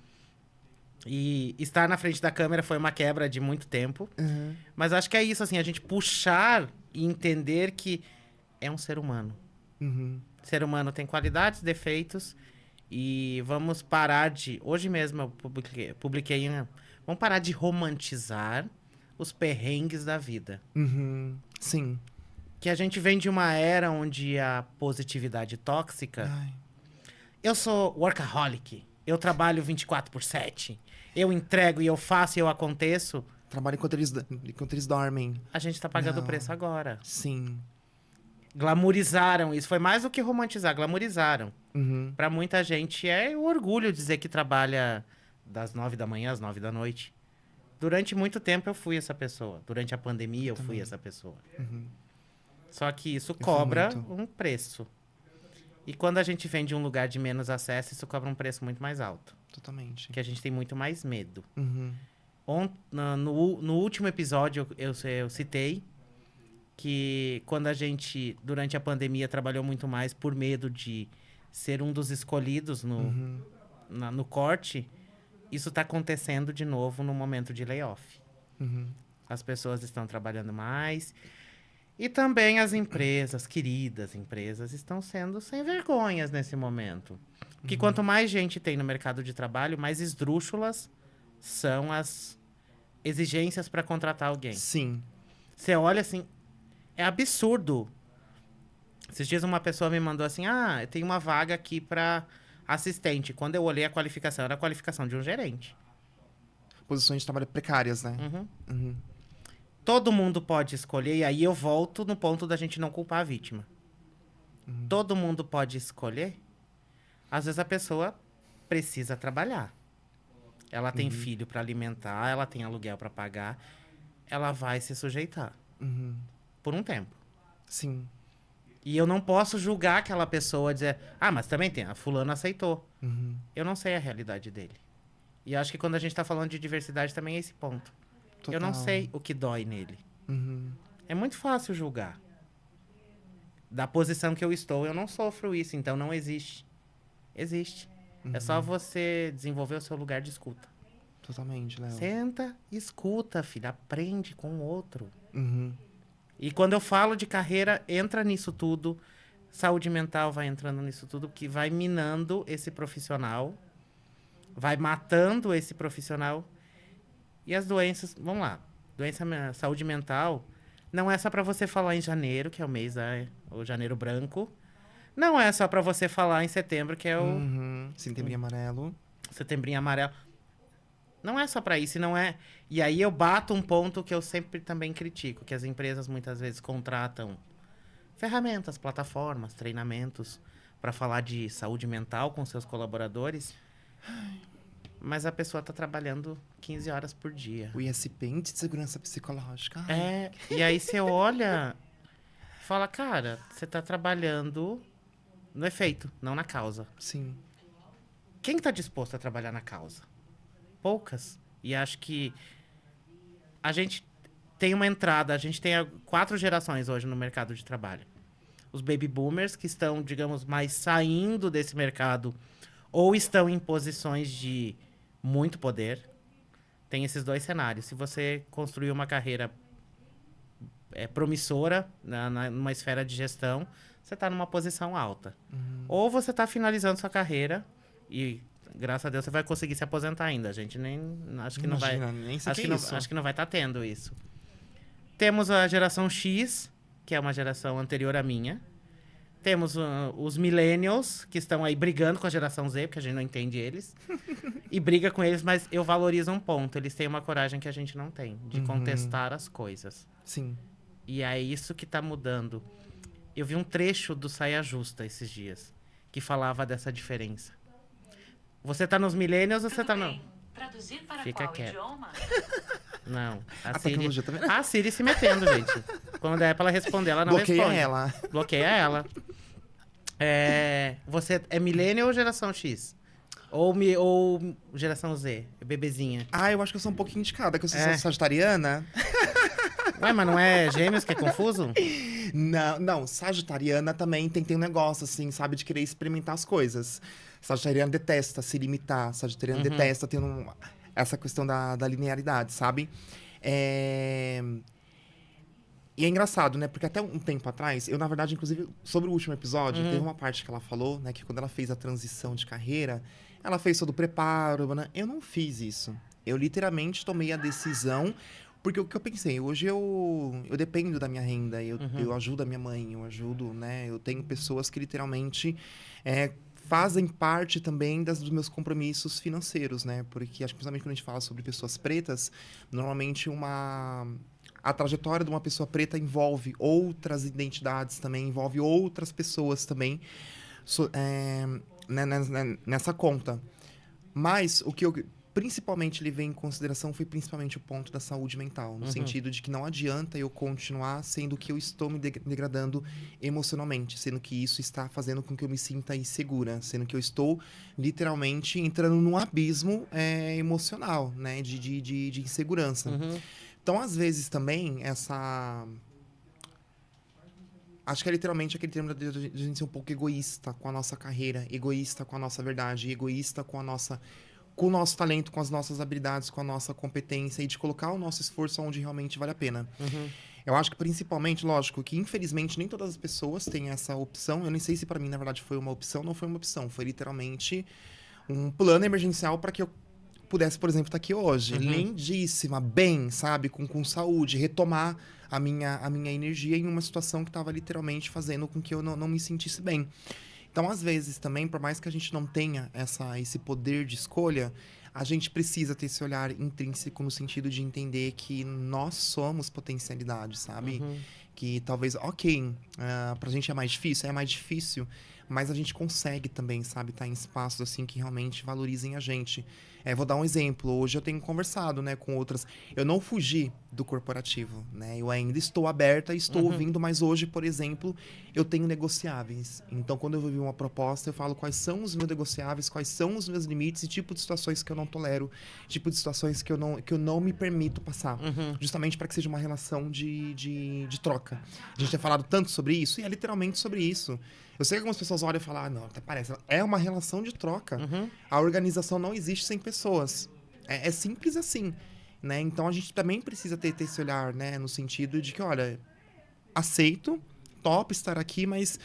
E estar na frente da câmera foi uma quebra de muito tempo. Uhum. Mas acho que é isso, assim, a gente puxar e entender que é um ser humano. Uhum. Ser humano tem qualidades, defeitos. E vamos parar de... Hoje mesmo eu publiquei vamos parar de romantizar os perrengues da vida. Uhum. Sim. Que a gente vem de uma era onde a positividade tóxica... Ai. Eu sou workaholic. Eu trabalho 24/7. Eu entrego e eu faço e eu aconteço. Trabalho enquanto eles dormem. A gente tá pagando o Não. preço agora. Sim. Glamorizaram isso. Foi mais do que romantizar. Glamorizaram. Uhum. Pra muita gente é um orgulho dizer que trabalha das 9 da manhã às 9 da noite. Durante muito tempo eu fui essa pessoa. Durante a pandemia eu fui essa pessoa. Uhum. Só que isso fui cobra muito. um preço. E quando a gente vem de um lugar de menos acesso, isso cobra um preço muito mais alto. Totalmente. Que a gente tem muito mais medo. Uhum. No último episódio, eu citei que quando a gente, durante a pandemia, trabalhou muito mais por medo de ser um dos escolhidos no corte, isso está acontecendo de novo no momento de layoff. Uhum. As pessoas estão trabalhando mais. E também as empresas, queridas empresas, estão sendo sem vergonhas nesse momento. Porque quanto mais gente tem no mercado de trabalho, mais esdrúxulas são as exigências para contratar alguém. Sim. Você olha assim, é absurdo. Esses dias uma pessoa me mandou assim, tem uma vaga aqui para assistente. Quando eu olhei a qualificação, era a qualificação de um gerente. Posições de trabalho precárias, né? Uhum. Uhum. Todo mundo pode escolher, e aí eu volto no ponto da gente não culpar a vítima. Todo mundo pode escolher. Às vezes a pessoa precisa trabalhar. Ela tem filho para alimentar, ela tem aluguel para pagar. Ela vai se sujeitar. Uhum. Por um tempo. Sim. E eu não posso julgar aquela pessoa e dizer, mas também tem, a fulana aceitou. Uhum. Eu não sei a realidade dele. E acho que quando a gente tá falando de diversidade também é esse ponto. Eu não Total. sei o que dói nele. Uhum. É muito fácil julgar. Da posição que eu estou, eu não sofro isso, então não existe. Existe. É só você desenvolver o seu lugar de escuta. Totalmente, Léo. Senta, escuta, filho. Aprende com o outro. Uhum. E quando eu falo de carreira, entra nisso tudo. Saúde mental vai entrando nisso tudo, que vai minando esse profissional. Vai matando esse profissional. E as doenças, vamos lá. Saúde mental não é só para você falar em janeiro, que é o mês o janeiro branco. Não é só para você falar em setembro, que é o Uhum. Setembrinho amarelo. setembrinho amarelo. Não é só para isso, não é. E aí eu bato um ponto que eu sempre também critico, que as empresas muitas vezes contratam ferramentas, plataformas, treinamentos para falar de saúde mental com seus colaboradores. Mas a pessoa tá trabalhando 15 horas por dia. O ISP, Índice de Segurança Psicológica. Ai. É, e aí você olha e fala, cara, você tá trabalhando no efeito, não na causa. Sim. Quem tá disposto a trabalhar na causa? Poucas. E acho que a gente tem uma entrada, a gente tem 4 gerações hoje no mercado de trabalho. Os baby boomers, que estão, digamos, mais saindo desse mercado ou estão em posições de muito poder. Tem esses 2 cenários. Se você construir uma carreira promissora numa esfera de gestão, você está numa posição alta. Ou você está finalizando sua carreira e, graças a Deus, você vai conseguir se aposentar ainda. A gente nem... Acho que Imagina, não vai... nem sei Acho que que, é não, isso. acho que não vai estar tendo isso. Temos a geração X, que é uma geração anterior à minha. Temos os millennials, que estão aí brigando com a geração Z, porque a gente não entende eles. E briga com eles, mas eu valorizo um ponto. Eles têm uma coragem que a gente não tem, de contestar as coisas. Sim. E é isso que tá mudando. Eu vi um trecho do Saia Justa esses dias, que falava dessa diferença. Você tá nos millennials ou você tá no... Traduzir para Fica qual quieto. idioma? Não. A tecnologia tá vendo? A Siri se metendo, gente. Quando é pra ela responder, ela não Bloqueia responde. ela. Bloqueia ela. Você é millennial ou geração X? Ou geração Z? Bebezinha? Ah, eu acho que eu sou um pouquinho indicada, que eu sou É. sagitariana. Ué, mas não é gêmeos que é confuso? Não, sagitariana também tem um negócio, assim, sabe, de querer experimentar as coisas. Sagitariano detesta se limitar, sagitariano detesta ter essa questão da linearidade, sabe? E é engraçado, né? Porque até um tempo atrás, eu, na verdade, inclusive, sobre o último episódio, teve uma parte que ela falou, né? Que quando ela fez a transição de carreira, ela fez todo o preparo, né? Eu não fiz isso. Eu literalmente tomei a decisão, porque o que eu pensei, hoje eu dependo da minha renda, eu ajudo a minha mãe, eu ajudo, né? Eu tenho pessoas que literalmente fazem parte também dos meus compromissos financeiros, né? Porque, acho que principalmente quando a gente fala sobre pessoas pretas, normalmente a trajetória de uma pessoa preta envolve outras identidades também, envolve outras pessoas também nessa conta. Mas o que eu principalmente levei em consideração foi principalmente o ponto da saúde mental, no sentido de que não adianta eu continuar sendo que eu estou me degradando emocionalmente, sendo que isso está fazendo com que eu me sinta insegura, sendo que eu estou literalmente entrando num abismo emocional, né, de insegurança. Então, às vezes, também, acho que é literalmente aquele termo de a gente ser um pouco egoísta com a nossa carreira, egoísta com a nossa verdade, egoísta com o nosso talento, com as nossas habilidades, com a nossa competência e de colocar o nosso esforço onde realmente vale a pena. Eu acho que, principalmente, lógico, que infelizmente nem todas as pessoas têm essa opção. Eu nem sei se para mim, na verdade, foi uma opção ou não foi uma opção. Foi literalmente um plano emergencial para que eu pudesse, por exemplo, estar aqui hoje, lindíssima, bem, sabe, com saúde, retomar a minha energia em uma situação que estava literalmente fazendo com que eu não me sentisse bem. Então, às vezes, também, por mais que a gente não tenha esse poder de escolha, a gente precisa ter esse olhar intrínseco no sentido de entender que nós somos potencialidade, sabe? Que talvez, pra gente é mais difícil, mas a gente consegue também, sabe, estar em espaços assim que realmente valorizem a gente. Vou dar um exemplo. Hoje eu tenho conversado, né, com outras. Eu não fugi do corporativo, né? Eu ainda estou aberta e estou ouvindo, mas hoje, por exemplo, eu tenho negociáveis. Então, quando eu vou ver uma proposta, eu falo quais são os meus negociáveis, quais são os meus limites e tipo de situações que eu não tolero, tipo de situações que eu não me permito passar. Justamente para que seja uma relação de troca. A gente tem falado tanto sobre isso, e é literalmente sobre isso. Eu sei que algumas pessoas olham e falam, não, até parece. É uma relação de troca. A organização não existe sem pessoas. É simples assim, né? Então, a gente também precisa ter esse olhar, né? No sentido de que, olha, aceito, topo estar aqui, mas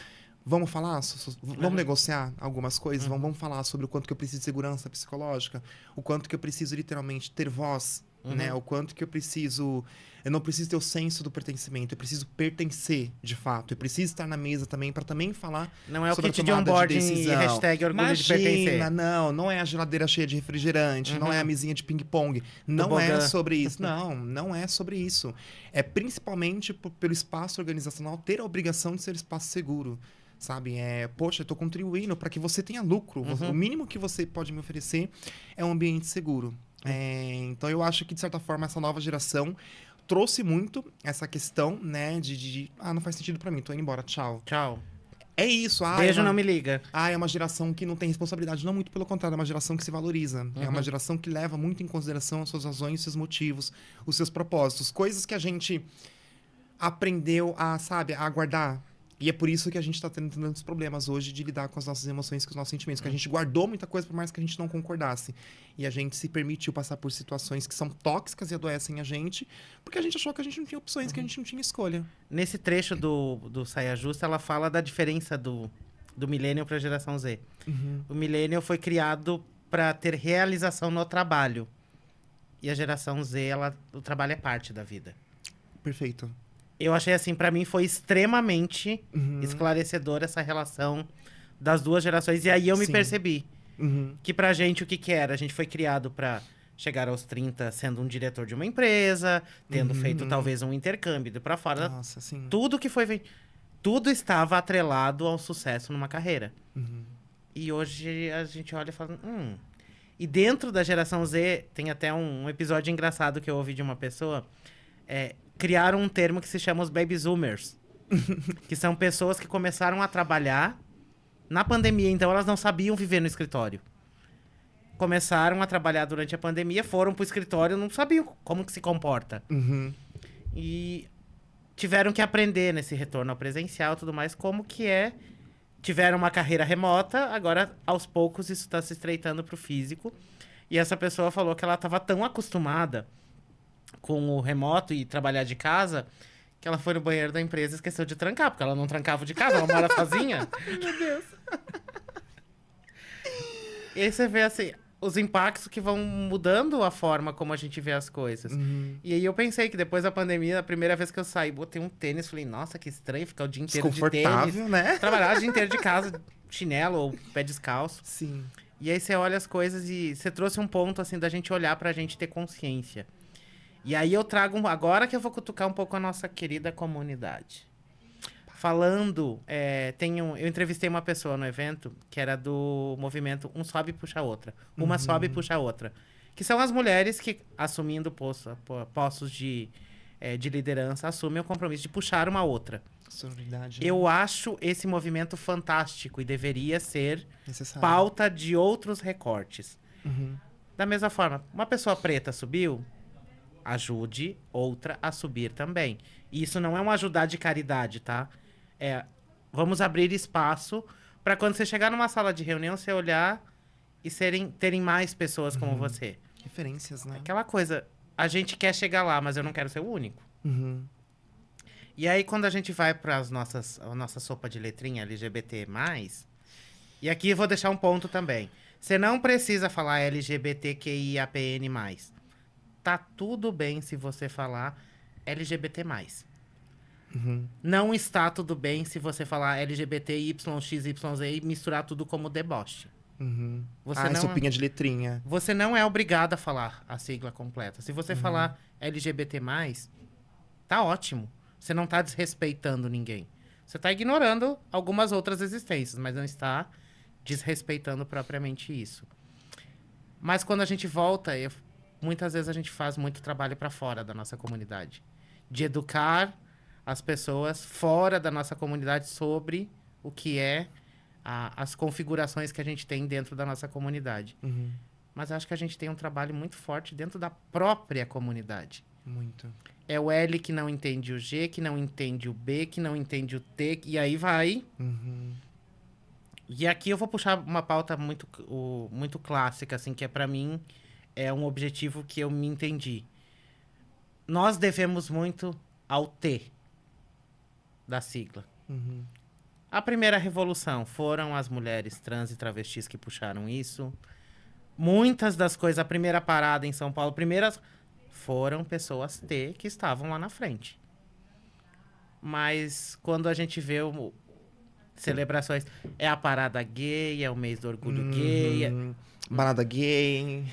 vamos falar? Vamos negociar algumas coisas? Vamos falar sobre o quanto que eu preciso de segurança psicológica? O quanto que eu preciso, literalmente, ter voz? Né? O quanto que eu preciso... Eu não preciso ter o senso do pertencimento. Eu preciso pertencer, de fato. Eu preciso estar na mesa também para também falar Não é o sobre kit a de tomada onboarding de e decisão. hashtag orgulho de pertencer. Imagina, não é a geladeira cheia de refrigerante, não é a mesinha de ping-pong. Não é sobre isso. Não é sobre isso. É principalmente pelo espaço organizacional ter a obrigação de ser espaço seguro. sabe? Poxa, eu tô contribuindo para que você tenha lucro. O mínimo que você pode me oferecer é um ambiente seguro. Então, eu acho que, de certa forma, essa nova geração trouxe muito essa questão, né, não faz sentido para mim, tô indo embora, tchau. Tchau. É isso. Beijo, não me liga. É uma geração que não tem responsabilidade. Não, muito pelo contrário, é uma geração que se valoriza. É uma geração que leva muito em consideração as suas razões, os seus motivos, os seus propósitos. Coisas que a gente aprendeu a guardar. E é por isso que a gente está tendo tantos problemas hoje de lidar com as nossas emoções, com os nossos sentimentos. Que a gente guardou muita coisa, por mais que a gente não concordasse. E a gente se permitiu passar por situações que são tóxicas e adoecem a gente, porque a gente achou que a gente não tinha opções, que a gente não tinha escolha. Nesse trecho do Saia Justa, ela fala da diferença do Millennial para a geração Z. O Millennial foi criado para ter realização no trabalho. E a geração Z, o trabalho é parte da vida. Perfeito. Eu achei assim, pra mim foi extremamente esclarecedora essa relação das duas gerações. E aí eu me percebi que pra gente o que era? A gente foi criado pra chegar aos 30 sendo um diretor de uma empresa, tendo feito talvez um intercâmbio de pra fora. Nossa, sim. Tudo estava atrelado ao sucesso numa carreira. E hoje a gente olha e fala... E dentro da geração Z, tem até um episódio engraçado que eu ouvi de uma pessoa... criaram um termo que se chama os baby zoomers. Que são pessoas que começaram a trabalhar na pandemia, então elas não sabiam viver no escritório. Começaram a trabalhar durante a pandemia, foram pro escritório, não sabiam como que se comporta. E tiveram que aprender nesse retorno ao presencial e tudo mais, como que é. Tiveram uma carreira remota, agora aos poucos isso está se estreitando pro físico. E essa pessoa falou que ela estava tão acostumada com o remoto e trabalhar de casa, que ela foi no banheiro da empresa e esqueceu de trancar, porque ela não trancava de casa, ela mora sozinha. Meu Deus. E aí você vê, assim, os impactos que vão mudando a forma como a gente vê as coisas. E aí eu pensei que depois da pandemia, a primeira vez que eu saí, botei um tênis, falei, nossa, que estranho ficar o dia inteiro de tênis. Desconfortável, né? Trabalhar o dia inteiro de casa, chinelo ou pé descalço. Sim. E aí você olha as coisas e você trouxe um ponto, assim, da gente olhar pra gente ter consciência. E aí eu trago, agora que eu vou cutucar um pouco a nossa querida comunidade. Falando, eu entrevistei uma pessoa no evento que era do movimento Um Sobe e Puxa a Outra. Uma sobe e puxa a outra. Que são as mulheres que, assumindo postos de liderança, assumem o compromisso de puxar uma outra. Sororidade. Eu acho esse movimento fantástico e deveria ser necessário. Pauta de outros recortes. Da mesma forma, uma pessoa preta subiu... ajude outra a subir também. E isso não é um ajudar de caridade, tá? Vamos abrir espaço para quando você chegar numa sala de reunião, você olhar e terem mais pessoas como você. Referências, né? Aquela coisa, a gente quer chegar lá, mas eu não quero ser o único. E aí, quando a gente vai para a nossa sopa de letrinha LGBT+, e aqui eu vou deixar um ponto também. Você não precisa falar LGBTQIAPN+. Tá tudo bem se você falar LGBT+. Não está tudo bem se você falar LGBTYXYZ e misturar tudo como deboche. Você não sopinha de letrinha. Você não é obrigado a falar a sigla completa. Se você falar LGBT+, tá ótimo. Você não tá desrespeitando ninguém. Você tá ignorando algumas outras existências, mas não está desrespeitando propriamente isso. Mas quando a gente volta... Muitas vezes a gente faz muito trabalho para fora da nossa comunidade. De educar as pessoas fora da nossa comunidade sobre o que as configurações que a gente tem dentro da nossa comunidade. Mas acho que a gente tem um trabalho muito forte dentro da própria comunidade. Muito. É o L que não entende o G, que não entende o B, que não entende o T, e aí vai. E aqui eu vou puxar uma pauta muito clássica, assim, que para mim... é um objetivo que eu me entendi. Nós devemos muito ao T da sigla. A primeira revolução foram as mulheres trans e travestis que puxaram isso. Muitas das coisas, a primeira parada em São Paulo, foram pessoas T que estavam lá na frente. Mas quando a gente vê celebrações, é a parada gay, é o mês do orgulho gay... Balada gay.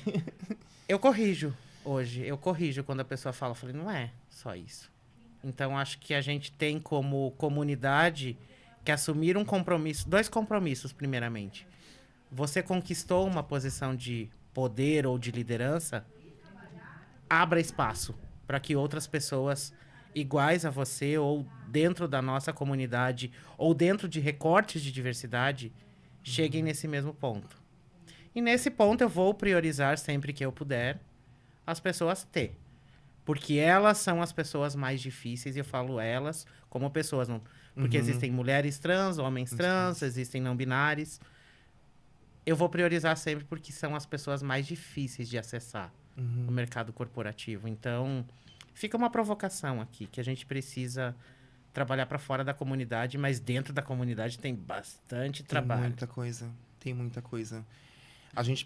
Eu corrijo hoje. Eu corrijo quando a pessoa fala. Eu falei, não é só isso. Então, acho que a gente tem como comunidade que assumir um compromisso, 2 compromissos, primeiramente. Você conquistou uma posição de poder ou de liderança, abra espaço para que outras pessoas iguais a você ou dentro da nossa comunidade ou dentro de recortes de diversidade cheguem nesse mesmo ponto. E nesse ponto eu vou priorizar sempre que eu puder as pessoas T. Porque elas são as pessoas mais difíceis, e eu falo elas como pessoas. Não, porque existem mulheres trans, homens trans, existem não binários. Eu vou priorizar sempre porque são as pessoas mais difíceis de acessar no mercado corporativo. Então, fica uma provocação aqui, que a gente precisa trabalhar para fora da comunidade, mas dentro da comunidade tem bastante trabalho. Tem muita coisa. Tem muita coisa. A gente...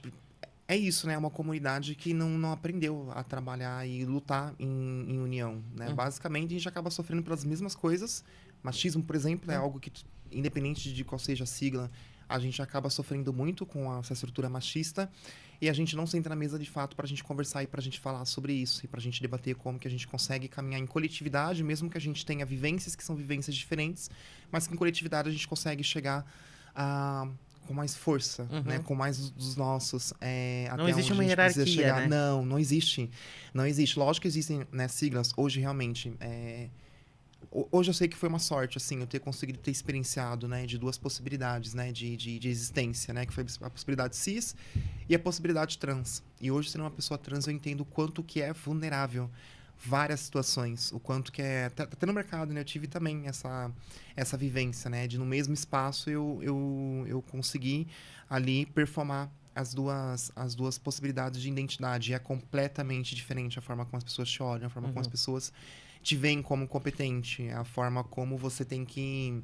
É isso, né? É uma comunidade que não aprendeu a trabalhar e lutar em união, né? Basicamente, a gente acaba sofrendo pelas mesmas coisas. Machismo, por exemplo, é algo que, independente de qual seja a sigla, a gente acaba sofrendo muito com essa estrutura machista. E a gente não senta na mesa, de fato, para a gente conversar e para a gente falar sobre isso. E para a gente debater como que a gente consegue caminhar em coletividade, mesmo que a gente tenha vivências que são vivências diferentes, mas que em coletividade a gente consegue chegar a... com mais força, né? Com mais dos nossos. Não existe uma hierarquia, né? Não existe. Não existe. Lógico que existem, né, siglas. Hoje, realmente... Hoje eu sei que foi uma sorte, assim, eu ter conseguido ter experienciado, né? De 2 possibilidades, né? De existência, né? Que foi a possibilidade cis e a possibilidade trans. E hoje, sendo uma pessoa trans, eu entendo o quanto que é vulnerável várias situações, o quanto que é... Até no mercado, né? Eu tive também essa vivência, né? De no mesmo espaço eu conseguir ali performar as duas possibilidades de identidade. E é completamente diferente a forma como as pessoas te olham, a forma como as pessoas te veem como competente, a forma como você tem que...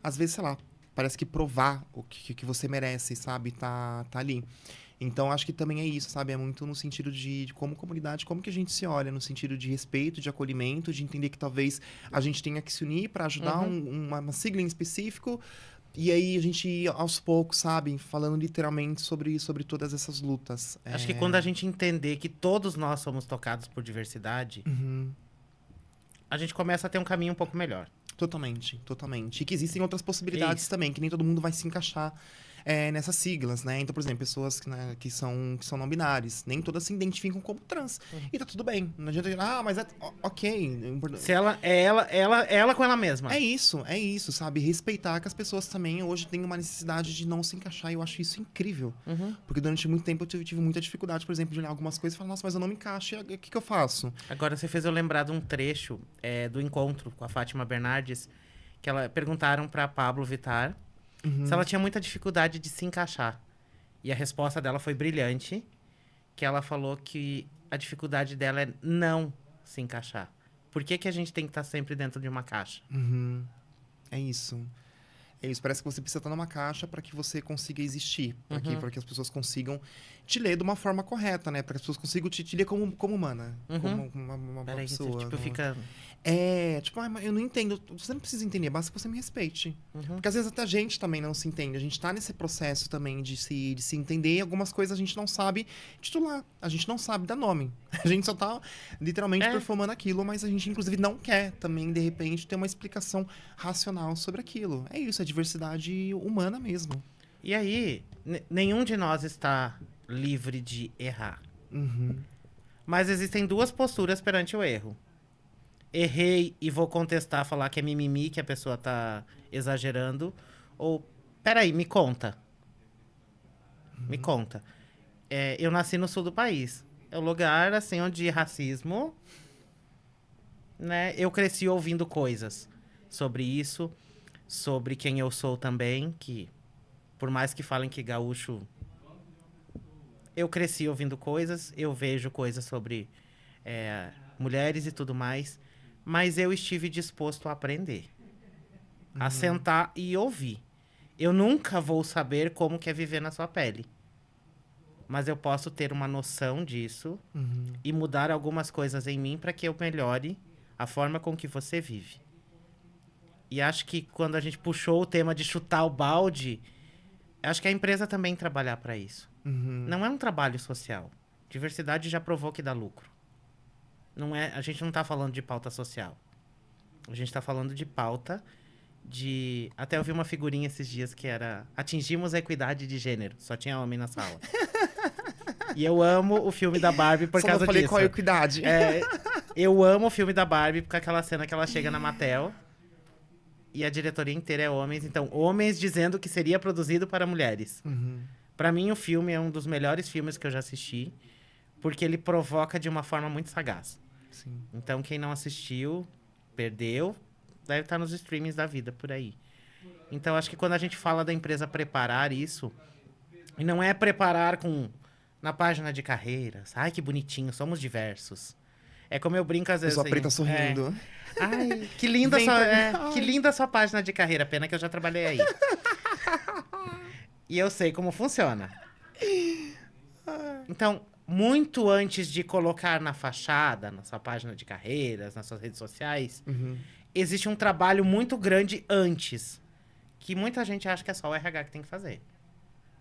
Às vezes, sei lá, parece que provar o que você merece, sabe? Tá ali. Então, acho que também é isso, sabe? É muito no sentido de como comunidade, como que a gente se olha, no sentido de respeito, de acolhimento, de entender que talvez a gente tenha que se unir para ajudar uma sigla em específico. E aí a gente ir aos poucos, sabe? Falando literalmente sobre todas essas lutas. Acho que quando a gente entender que todos nós somos tocados por diversidade, a gente começa a ter um caminho um pouco melhor. Totalmente, totalmente. E que existem outras possibilidades também, que nem todo mundo vai se encaixar nessas siglas, né? Então, por exemplo, pessoas né, que são não binárias, nem todas se identificam como trans. E tá tudo bem. Não adianta dizer, mas ok. Se ela com ela mesma. É isso, sabe? Respeitar que as pessoas também hoje têm uma necessidade de não se encaixar. E eu acho isso incrível. Porque durante muito tempo eu tive muita dificuldade, por exemplo, de olhar algumas coisas e falar, nossa, mas eu não me encaixo, o que eu faço? Agora você fez eu lembrar de um trecho do encontro com a Fátima Bernardes, que ela perguntaram pra Pablo Vittar se ela tinha muita dificuldade de se encaixar. E a resposta dela foi brilhante, que ela falou que a dificuldade dela é não se encaixar. Por que a gente tem que estar sempre dentro de uma caixa? É isso. É isso. Parece que você precisa estar numa caixa para que você consiga existir. Para que as pessoas consigam te ler de uma forma correta, né? Para que as pessoas consigam te ler como humana. Como uma Peraí, pessoa. você, tipo, fica... mas eu não entendo. Você não precisa entender, basta que você me respeite. Porque às vezes até a gente também não se entende. A gente tá nesse processo também de se entender e algumas coisas a gente não sabe titular. A gente não sabe dar nome. A gente só tá literalmente performando aquilo, mas a gente inclusive não quer também, de repente, ter uma explicação racional sobre aquilo. É isso, é diversidade humana mesmo. E aí, nenhum de nós está livre de errar. Mas existem 2 posturas perante o erro. Errei e vou contestar, falar que é mimimi, que a pessoa tá exagerando. Ou, peraí, me conta. Me conta. Eu nasci no sul do país. É um lugar, assim, onde racismo... né? Eu cresci ouvindo coisas sobre isso, sobre quem eu sou também, que por mais que falem que gaúcho... Eu cresci ouvindo coisas, eu vejo coisas sobre mulheres e tudo mais, mas eu estive disposto a aprender. A sentar e ouvir. Eu nunca vou saber como que é viver na sua pele. Mas eu posso ter uma noção disso e mudar algumas coisas em mim para que eu melhore a forma com que você vive. E acho que quando a gente puxou o tema de chutar o balde, acho que a empresa também trabalhar para isso. Não é um trabalho social. Diversidade já provou que dá lucro. A gente não está falando de pauta social. A gente está falando de pauta Até eu vi uma figurinha esses dias que era atingimos a equidade de gênero. Só tinha homem na sala. E eu amo o filme da Barbie por Só causa não falei disso. qual é a equidade. Eu amo o filme da Barbie por aquela cena que ela chega na Mattel e a diretoria inteira é homens. Então, homens dizendo que seria produzido para mulheres. Pra mim, o filme é um dos melhores filmes que eu já assisti, porque ele provoca de uma forma muito sagaz. Sim. Então, quem não assistiu, perdeu, deve estar nos streamings da vida por aí. Então, acho que quando a gente fala da empresa preparar isso, e não é preparar na página de carreiras, ai, que bonitinho, somos diversos. É como eu brinco às vezes. Pessoa preta sorrindo. Ai, que linda, Vem que linda a sua página de carreira. Pena que eu já trabalhei aí. E eu sei como funciona. Então, muito antes de colocar na fachada, na sua página de carreiras, nas suas redes sociais, existe um trabalho muito grande antes. Que muita gente acha que é só o RH que tem que fazer.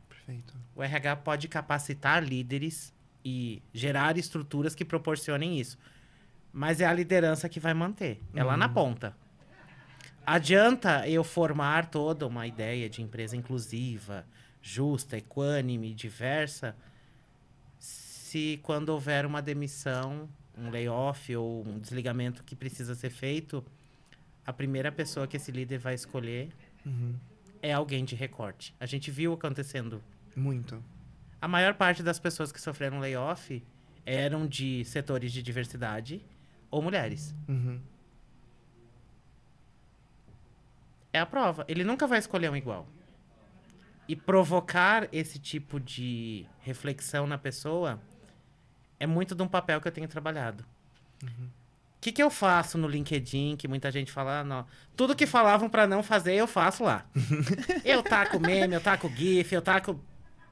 Perfeito. O RH pode capacitar líderes e gerar estruturas que proporcionem isso. Mas é a liderança que vai manter. É lá na ponta. Adianta eu formar toda uma ideia de empresa inclusiva, justa, equânime, diversa, se quando houver uma demissão, um layoff ou um desligamento que precisa ser feito, a primeira pessoa que esse líder vai escolher é alguém de recorte. A gente viu acontecendo. Muito. A maior parte das pessoas que sofreram layoff eram de setores de diversidade ou mulheres. É a prova. Ele nunca vai escolher um igual. E provocar esse tipo de reflexão na pessoa é muito de um papel que eu tenho trabalhado. O que eu faço no LinkedIn, que muita gente fala, não, tudo que falavam pra não fazer, eu faço lá. Eu taco meme, eu taco GIF, eu taco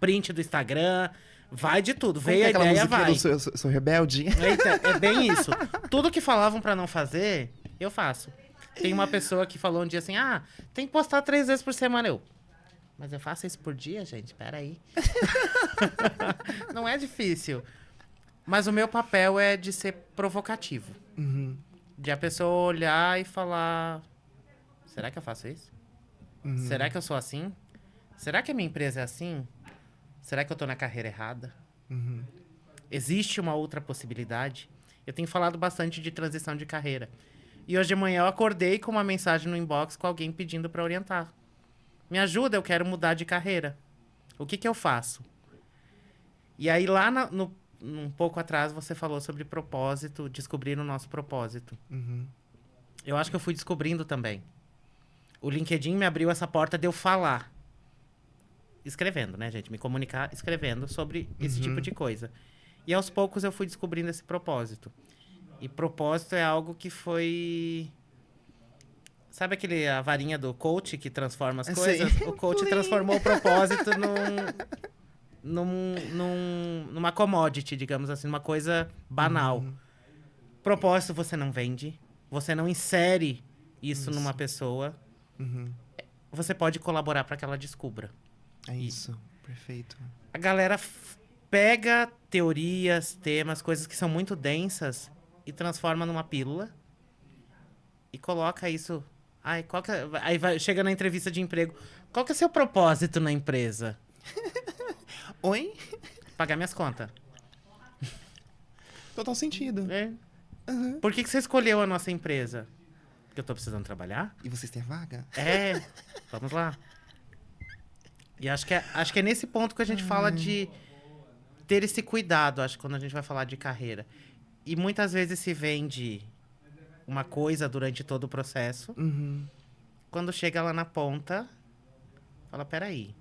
print do Instagram, vai de tudo. Veio a ideia, vai. Sou rebelde. Eita, é bem isso. Tudo que falavam pra não fazer, eu faço. Tem uma pessoa que falou um dia assim, tem que postar 3 vezes por semana. Mas eu faço isso por dia, gente? Peraí. Não é difícil. Mas o meu papel é de ser provocativo. De a pessoa olhar e falar, será que eu faço isso? Será que eu sou assim? Será que a minha empresa é assim? Será que eu tô na carreira errada? Existe uma outra possibilidade? Eu tenho falado bastante de transição de carreira. E hoje de manhã eu acordei com uma mensagem no inbox com alguém pedindo para orientar. Me ajuda, eu quero mudar de carreira. O que eu faço? E aí lá um pouco atrás você falou sobre propósito, descobrir o nosso propósito. Eu acho que eu fui descobrindo também. O LinkedIn me abriu essa porta de eu falar. Escrevendo, né, gente? Me comunicar escrevendo sobre esse tipo de coisa. E aos poucos eu fui descobrindo esse propósito. E propósito é algo que foi... Sabe a varinha do coach que transforma as coisas? Sei. O coach transformou o propósito numa commodity, digamos assim, numa coisa banal. Propósito você não vende, você não insere isso numa pessoa. Você pode colaborar para que ela descubra. É isso, perfeito. A galera pega teorias, temas, coisas que são muito densas e transforma numa pílula e coloca isso... Aí chega na entrevista de emprego. Qual que é o seu propósito na empresa? Oi? Pagar minhas contas. Total sentido. Por que você escolheu a nossa empresa? Porque eu tô precisando trabalhar? E vocês têm vaga? Vamos lá. E acho que é nesse ponto que a gente fala de ter esse cuidado, acho, quando a gente vai falar de carreira. E muitas vezes se vende uma coisa durante todo o processo. Quando chega lá na ponta, fala, peraí.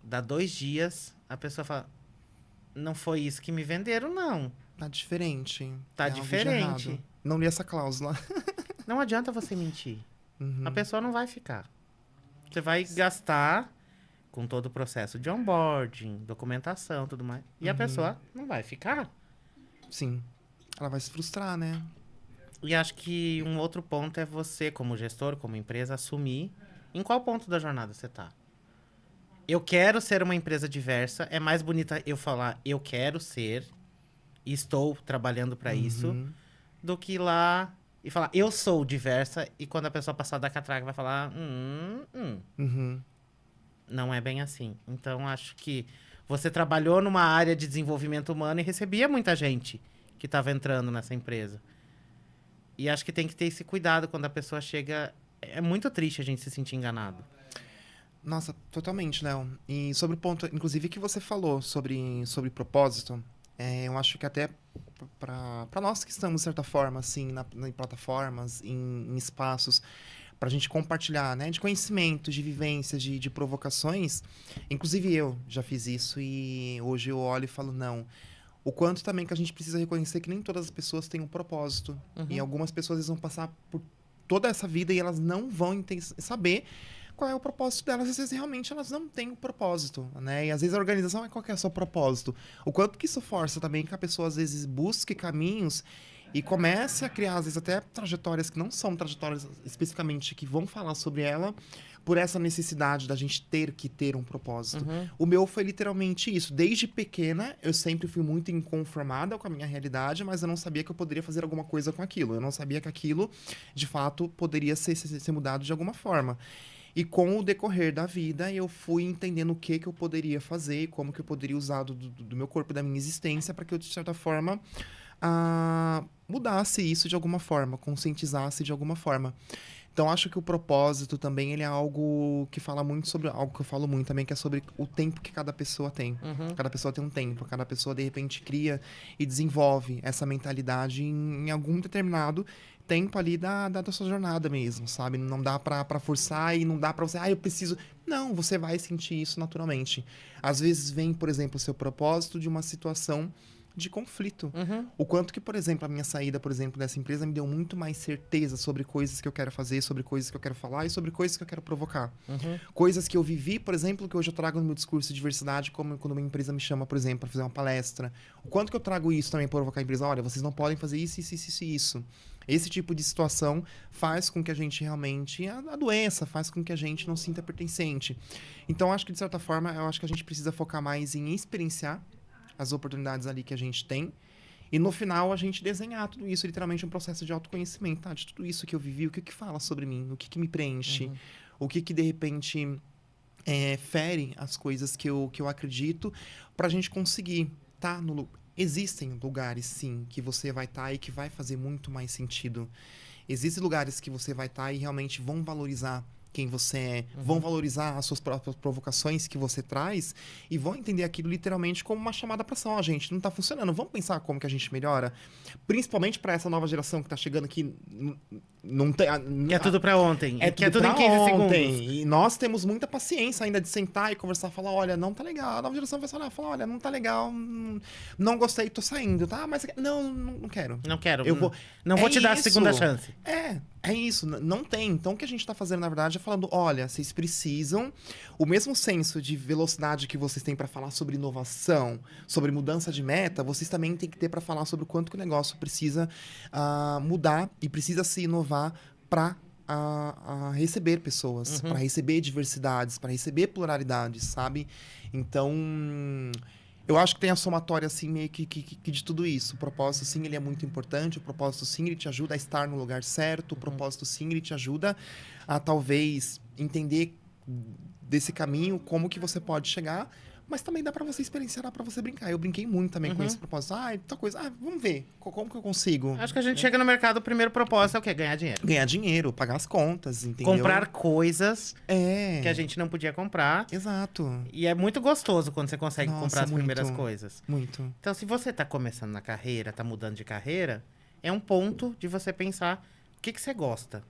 Dá 2 dias, a pessoa fala, não foi isso que me venderam, não. Tá diferente. Tá algo de diferente. errado. Não li essa cláusula. Não adianta você mentir. A pessoa não vai ficar. Você vai gastar com todo o processo de onboarding, documentação, tudo mais. E a pessoa não vai ficar. Sim. Ela vai se frustrar, né? E acho que um outro ponto é você, como gestor, como empresa, assumir em qual ponto da jornada você tá. Eu quero ser uma empresa diversa. É mais bonita eu falar eu quero ser e estou trabalhando para isso, do que ir lá e falar, eu sou diversa, e quando a pessoa passar da catraca vai falar, Uhum. não é bem assim. Então, acho que você trabalhou numa área de desenvolvimento humano e recebia muita gente que estava entrando nessa empresa. E acho que tem que ter esse cuidado quando a pessoa chega. É muito triste a gente se sentir enganado. Nossa, totalmente, Léo. E sobre o ponto, inclusive, que você falou sobre propósito, eu acho que até para nós que estamos, de certa forma, assim, em plataformas, em espaços, para a gente compartilhar, né, de conhecimentos, de vivências, de provocações, inclusive eu já fiz isso e hoje eu olho e falo, não. O quanto também que a gente precisa reconhecer que nem todas as pessoas têm um propósito. E algumas pessoas eles vão passar por toda essa vida e elas não vão saber qual é o propósito delas. Às vezes, realmente, elas não têm um propósito, né? E, às vezes, a organização é qual que é o seu propósito. O quanto que isso força também que a pessoa, às vezes, busque caminhos e comece a criar, às vezes, até trajetórias que não são trajetórias especificamente que vão falar sobre ela, por essa necessidade da gente ter que ter um propósito. O meu foi literalmente isso. Desde pequena, eu sempre fui muito inconformada com a minha realidade, mas eu não sabia que eu poderia fazer alguma coisa com aquilo. Eu não sabia que aquilo, de fato, poderia ser mudado de alguma forma. E com o decorrer da vida, eu fui entendendo o que eu poderia fazer, como que eu poderia usar do meu corpo, da minha existência, para que eu, de certa forma, mudasse isso de alguma forma, conscientizasse de alguma forma. Então, acho que o propósito também ele é algo que fala muito sobre algo que eu falo muito também, que é sobre o tempo que cada pessoa tem. Cada pessoa tem um tempo, cada pessoa, de repente, cria e desenvolve essa mentalidade em algum determinado tempo ali da sua jornada mesmo, sabe? Não dá pra forçar e não dá pra você, eu preciso. Não, você vai sentir isso naturalmente. Às vezes vem, por exemplo, o seu propósito de uma situação de conflito. O quanto que, por exemplo, a minha saída, por exemplo, dessa empresa me deu muito mais certeza sobre coisas que eu quero fazer, sobre coisas que eu quero falar e sobre coisas que eu quero provocar. Coisas que eu vivi, por exemplo, que hoje eu trago no meu discurso de diversidade, como quando uma empresa me chama, por exemplo, para fazer uma palestra. O quanto que eu trago isso também para provocar a empresa? Olha, vocês não podem fazer isso, isso, isso, isso. Esse tipo de situação faz com que a gente realmente adoeça, faz com que a gente não sinta pertencente. Então, acho que, de certa forma, eu acho que a gente precisa focar mais em experienciar as oportunidades ali que a gente tem. E no final a gente desenhar tudo isso, literalmente um processo de autoconhecimento, tá? De tudo isso que eu vivi, o que fala sobre mim, o que me preenche, o que de repente fere as coisas que eu acredito, pra gente conseguir tá no existem lugares sim que você vai estar e que vai fazer muito mais sentido. Existem lugares que você vai estar e realmente vão valorizar quem você é, vão valorizar as suas próprias provocações que você traz e vão entender aquilo literalmente como uma chamada para ação. Ó, gente, não tá funcionando, vamos pensar como que a gente melhora? Principalmente para essa nova geração que tá chegando aqui, não tem... Que é tudo pra ontem. É que é tudo tudo em pra 15 ontem. segundos. E nós temos muita paciência ainda de sentar e conversar, falar, olha, não tá legal. A nova geração vai falar, olha, não tá legal, não gostei, tô saindo, tá? Mas não quero. Não quero. Eu vou... Não vou É te dar a isso. segunda chance. É isso, não tem. Então, o que a gente tá fazendo, na verdade, é falando, olha, vocês precisam, o mesmo senso de velocidade que vocês têm para falar sobre inovação, sobre mudança de meta, vocês também têm que ter para falar sobre o quanto que o negócio precisa mudar e precisa se inovar para receber pessoas, para receber diversidades, para receber pluralidades, sabe? Então, eu acho que tem a somatória, assim, meio que de tudo isso. O propósito, sim, ele é muito importante. O propósito, sim, ele te ajuda a estar no lugar certo. O propósito, sim, ele te ajuda a, talvez, entender desse caminho, como que você pode chegar. Mas também dá pra você experienciar, dá pra você brincar. Eu brinquei muito também com esse propósito. Tal coisa. Vamos ver. Como que eu consigo? Acho que a gente chega no mercado, o primeiro propósito é o quê? Ganhar dinheiro. Ganhar dinheiro, pagar as contas, entendeu? Comprar coisas É. que a gente não podia comprar. Exato. E é muito gostoso quando você consegue Nossa, comprar as muito. primeiras coisas. Muito. Então, se você tá começando na carreira, tá mudando de carreira, é um ponto de você pensar o que você gosta.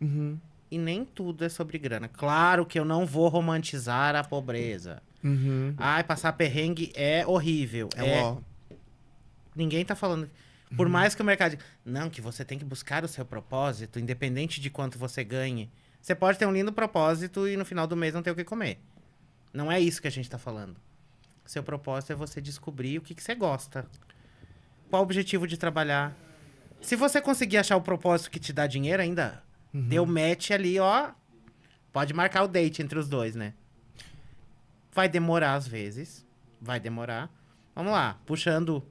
Uhum. E nem tudo é sobre grana. Claro que eu não vou romantizar a pobreza. Uhum. Ai, passar perrengue é horrível. Ninguém tá falando. Por mais que o mercado. Não, que você tem que buscar o seu propósito, independente de quanto você ganhe. Você pode ter um lindo propósito e no final do mês não ter o que comer. Não é isso que a gente tá falando. Seu propósito é você descobrir o que você gosta. Qual o objetivo de trabalhar. Se você conseguir achar o propósito que te dá dinheiro, ainda deu match ali, ó. Pode marcar o date entre os dois, né? Vai demorar às vezes. Vai demorar. Vamos lá. Puxando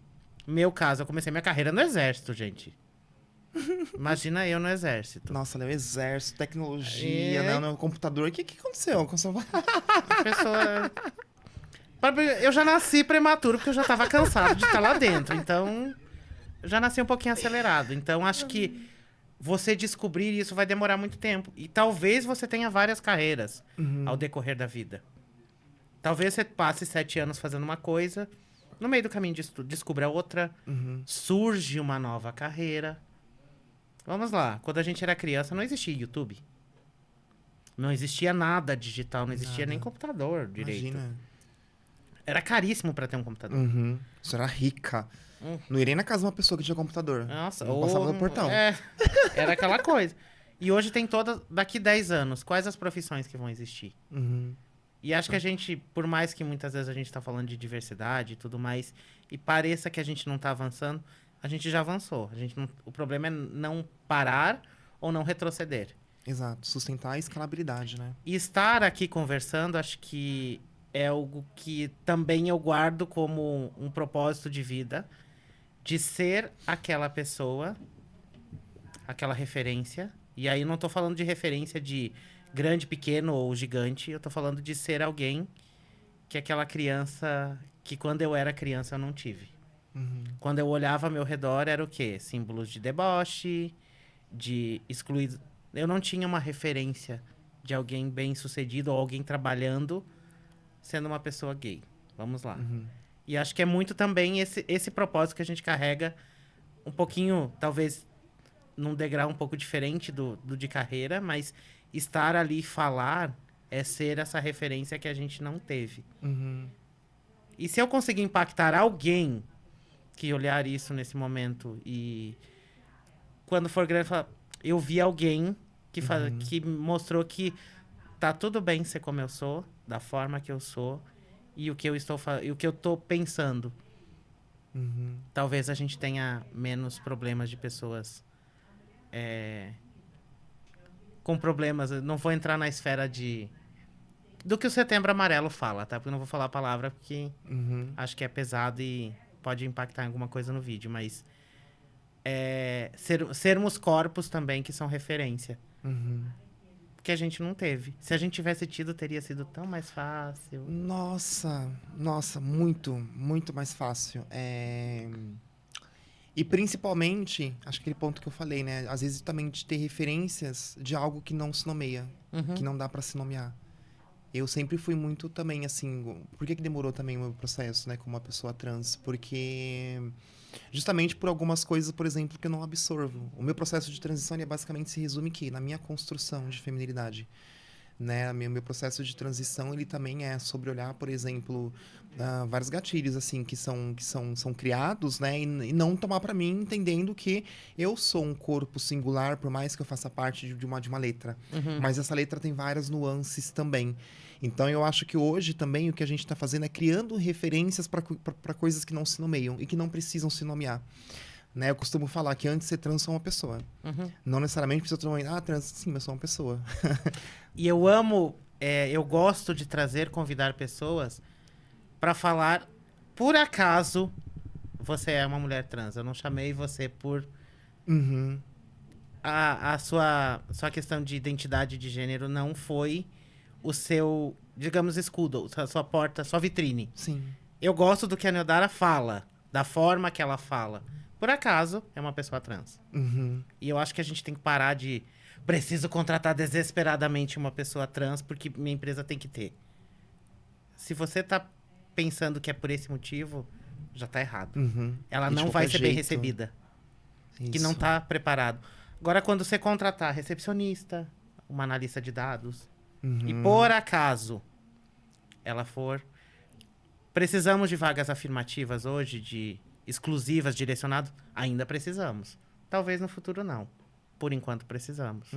meu caso, eu comecei minha carreira no exército, gente. Imagina eu no exército. Nossa, Léo, exército, tecnologia, né, no computador. O que aconteceu com essa... A pessoa... Eu já nasci prematuro, porque eu já tava cansado de estar lá dentro. Então, eu já nasci um pouquinho acelerado. Então, acho que você descobrir isso vai demorar muito tempo. E talvez você tenha várias carreiras ao decorrer da vida. Talvez você passe 7 anos fazendo uma coisa, no meio do caminho descubra outra, surge uma nova carreira. Vamos lá, quando a gente era criança não existia YouTube. Não existia nada digital, não existia nem computador direito. Imagina. Era caríssimo pra ter um computador. Você era rica. Não irei na casa de uma pessoa que tinha computador. Nossa, não passava no portão. Era aquela coisa. E hoje tem todas... Daqui 10 anos, quais as profissões que vão existir? E acho que a gente, por mais que muitas vezes a gente tá falando de diversidade e tudo mais, e pareça que a gente não tá avançando, a gente já avançou. O problema é não parar ou não retroceder. Exato. Sustentar a escalabilidade, né? E estar aqui conversando, acho que é algo que também eu guardo como um propósito de vida, de ser aquela pessoa, aquela referência. E aí não tô falando de referência de grande, pequeno ou gigante. Eu tô falando de ser alguém que aquela criança... Que quando eu era criança eu não tive. Quando eu olhava ao meu redor era o quê? Símbolos de deboche, de excluído. Eu não tinha uma referência de alguém bem sucedido ou alguém trabalhando sendo uma pessoa gay. Vamos lá. E acho que é muito também esse propósito que a gente carrega um pouquinho, talvez num degrau um pouco diferente do de carreira, mas estar ali e falar é ser essa referência que a gente não teve. E se eu conseguir impactar alguém que olhar isso nesse momento e quando for grande falar, eu vi alguém que mostrou que tá tudo bem ser como eu sou, da forma que eu sou e o que eu tô pensando. Talvez a gente tenha menos problemas de pessoas com problemas. Eu não vou entrar na esfera do que o Setembro Amarelo fala, tá? Porque eu não vou falar a palavra porque acho que é pesado e pode impactar em alguma coisa no vídeo, mas sermos corpos também que são referência. Porque a gente não teve. Se a gente tivesse tido, teria sido tão mais fácil. Nossa, muito, muito mais fácil. E principalmente, acho que aquele ponto que eu falei, né? Às vezes também de ter referências de algo que não se nomeia, que não dá pra se nomear. Eu sempre fui muito também, assim... Por que demorou também o meu processo, né? Como uma pessoa trans? Porque... Justamente por algumas coisas, por exemplo, que eu não absorvo. O meu processo de transição, ele basicamente se resume aqui, na minha construção de feminilidade. Né? Meu processo de transição, ele também é sobre olhar, por exemplo, vários gatilhos, assim, que são criados, né? E não tomar para mim, entendendo que eu sou um corpo singular, por mais que eu faça parte de uma letra. Mas essa letra tem várias nuances também. Então, eu acho que hoje também o que a gente está fazendo é criando referências para coisas que não se nomeiam e que não precisam se nomear. Né? Eu costumo falar que antes de ser trans, eu sou uma pessoa. Não necessariamente precisa ter trans, sim, eu sou uma pessoa. E eu eu gosto de convidar pessoas para falar, por acaso, você é uma mulher trans. Eu não chamei você por a sua questão de identidade de gênero não foi o seu, digamos, escudo, a sua porta, a sua vitrine. Sim. Eu gosto do que a Neodara fala, da forma que ela fala. Por acaso, é uma pessoa trans. E eu acho que a gente tem que parar de... Preciso contratar desesperadamente uma pessoa trans porque minha empresa tem que ter. Se você tá pensando que é por esse motivo, já tá errado. Ela não vai ser bem recebida. Que não tá preparado. Agora, quando você contratar recepcionista, uma analista de dados, e por acaso ela for... Precisamos de vagas afirmativas hoje, de exclusivas, direcionadas? Ainda precisamos. Talvez no futuro não. Por enquanto precisamos.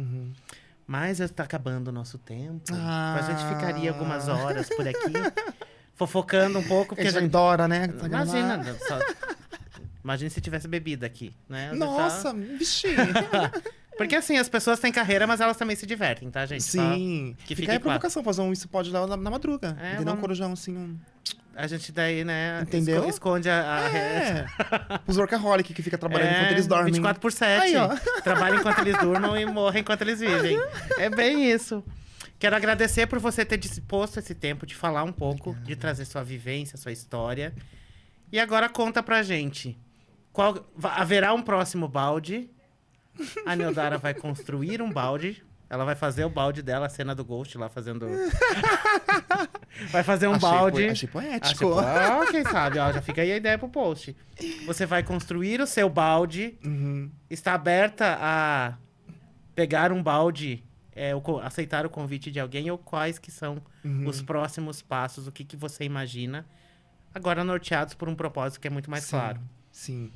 Mas está acabando o nosso tempo. A gente ficaria algumas horas por aqui, fofocando um pouco. Porque a gente adora, né? Imagina, imagina se tivesse bebida aqui, né? Nossa, vixi. Porque assim, as pessoas têm carreira, mas elas também se divertem, tá, gente? Sim. Que fica aí a provocação, fazer um Isso Pode lá na madruga. Entendeu? Um corujão assim, A gente daí, né? Entendeu? Esconde a É. Os workaholic que fica trabalhando enquanto eles dormem. 24/7. Aí, ó. Trabalham enquanto eles durmam e morrem enquanto eles vivem. É bem isso. Quero agradecer por você ter disposto esse tempo de falar um pouco, de trazer sua vivência, sua história. E agora conta pra gente. Haverá um próximo balde? A Neodara vai construir um balde. Ela vai fazer o balde dela, a cena do Ghost lá fazendo... Vai fazer um balde. Achei poético. Quem sabe, ó, já fica aí a ideia pro post. Você vai construir o seu balde. Uhum. Está aberta a pegar um balde, aceitar o convite de alguém, ou quais que são os próximos passos, o que, que você imagina. Agora norteados por um propósito que é muito mais claro. Sim.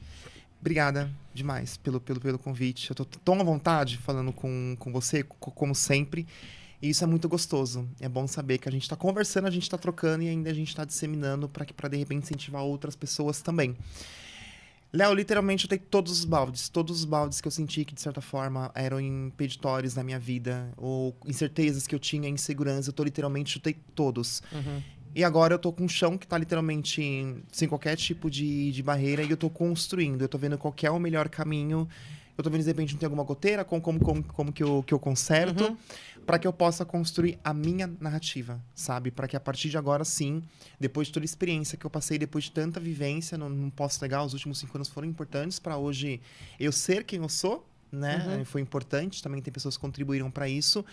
Obrigada demais pelo convite. Eu tô tão à vontade falando com você, como sempre. E isso é muito gostoso. É bom saber que a gente tá conversando, a gente tá trocando e ainda a gente tá disseminando para de repente incentivar outras pessoas também. Léo, literalmente eu tenho todos os baldes que eu senti que de certa forma eram impeditórios na minha vida, ou incertezas que eu tinha, insegurança, eu literalmente chutei todos. E agora eu tô com um chão que tá literalmente sem qualquer tipo de barreira e eu tô construindo. Eu tô vendo qual que é o melhor caminho. Eu tô vendo, de repente, não tem alguma goteira, como que eu conserto, para que eu possa construir a minha narrativa, sabe? Para que a partir de agora, sim, depois de toda a experiência que eu passei, depois de tanta vivência, não posso negar, os últimos 5 anos foram importantes para hoje eu ser quem eu sou, né? Foi importante, também tem pessoas que contribuíram para isso,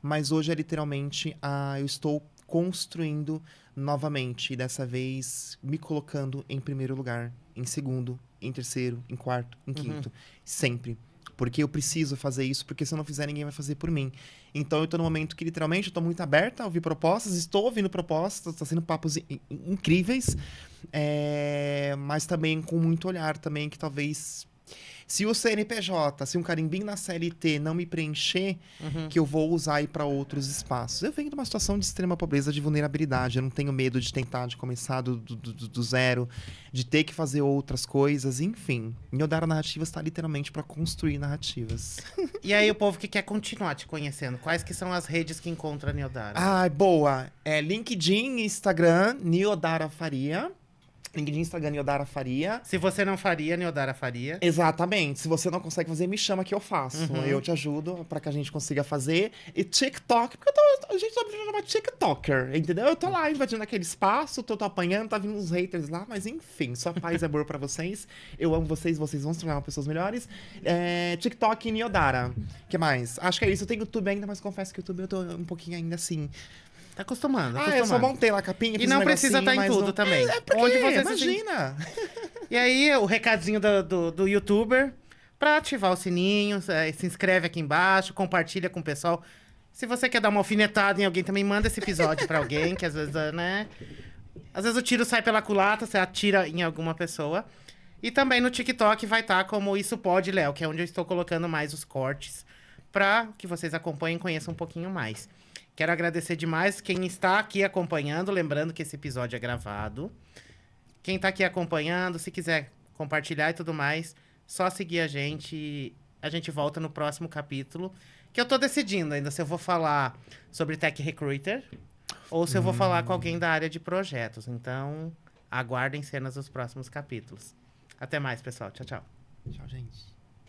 mas hoje é literalmente, eu estou construindo novamente, e dessa vez me colocando em primeiro lugar, em segundo, em terceiro, em quarto, em quinto, sempre. Porque eu preciso fazer isso, porque se eu não fizer, ninguém vai fazer por mim. Então eu tô num momento que literalmente eu tô muito aberta a ouvir propostas, estou ouvindo propostas, tá sendo papos incríveis, mas também com muito olhar também que talvez... Se o CNPJ, se um carimbinho na CLT não me preencher, que eu vou usar aí para outros espaços. Eu venho de uma situação de extrema pobreza, de vulnerabilidade. Eu não tenho medo de tentar, de começar do zero, de ter que fazer outras coisas. Enfim, Neodara Narrativas está literalmente para construir narrativas. E aí o povo que quer continuar te conhecendo, quais que são as redes que encontra a Neodara? Ah, boa. LinkedIn, Instagram, Neodara Faria. LinkedIn, Instagram, Neodara Faria. Se você não faria, Neodara faria. Exatamente. Se você não consegue fazer, me chama que eu faço. Eu te ajudo para que a gente consiga fazer. E TikTok, porque a gente só precisa chamar TikToker, entendeu? Eu tô lá invadindo aquele espaço, tô apanhando, tá vindo uns haters lá, mas enfim, só paz e amor pra vocês. Eu amo vocês vão se tornar pessoas melhores. TikTok e Neodara. O que mais? Acho que é isso. Eu tenho YouTube ainda, mas confesso que o YouTube eu tô um pouquinho ainda assim... Tá acostumando, eu só montei lá a capinha, e não precisa estar em tudo também. Porque, onde você imagina! E aí, o recadinho do YouTuber, pra ativar o sininho, se inscreve aqui embaixo, compartilha com o pessoal. Se você quer dar uma alfinetada em alguém, também manda esse episódio pra alguém, que às vezes, né? Às vezes o tiro sai pela culatra, você atira em alguma pessoa. E também no TikTok vai estar como Isso Pode, Léo, que é onde eu estou colocando mais os cortes, pra que vocês acompanhem e conheçam um pouquinho mais. Quero agradecer demais quem está aqui acompanhando, lembrando que esse episódio é gravado. Quem está aqui acompanhando, se quiser compartilhar e tudo mais, só seguir a gente volta no próximo capítulo, que eu tô decidindo ainda se eu vou falar sobre Tech Recruiter ou se eu vou falar com alguém da área de projetos. Então, aguardem cenas dos próximos capítulos. Até mais, pessoal. Tchau, tchau. Tchau, gente.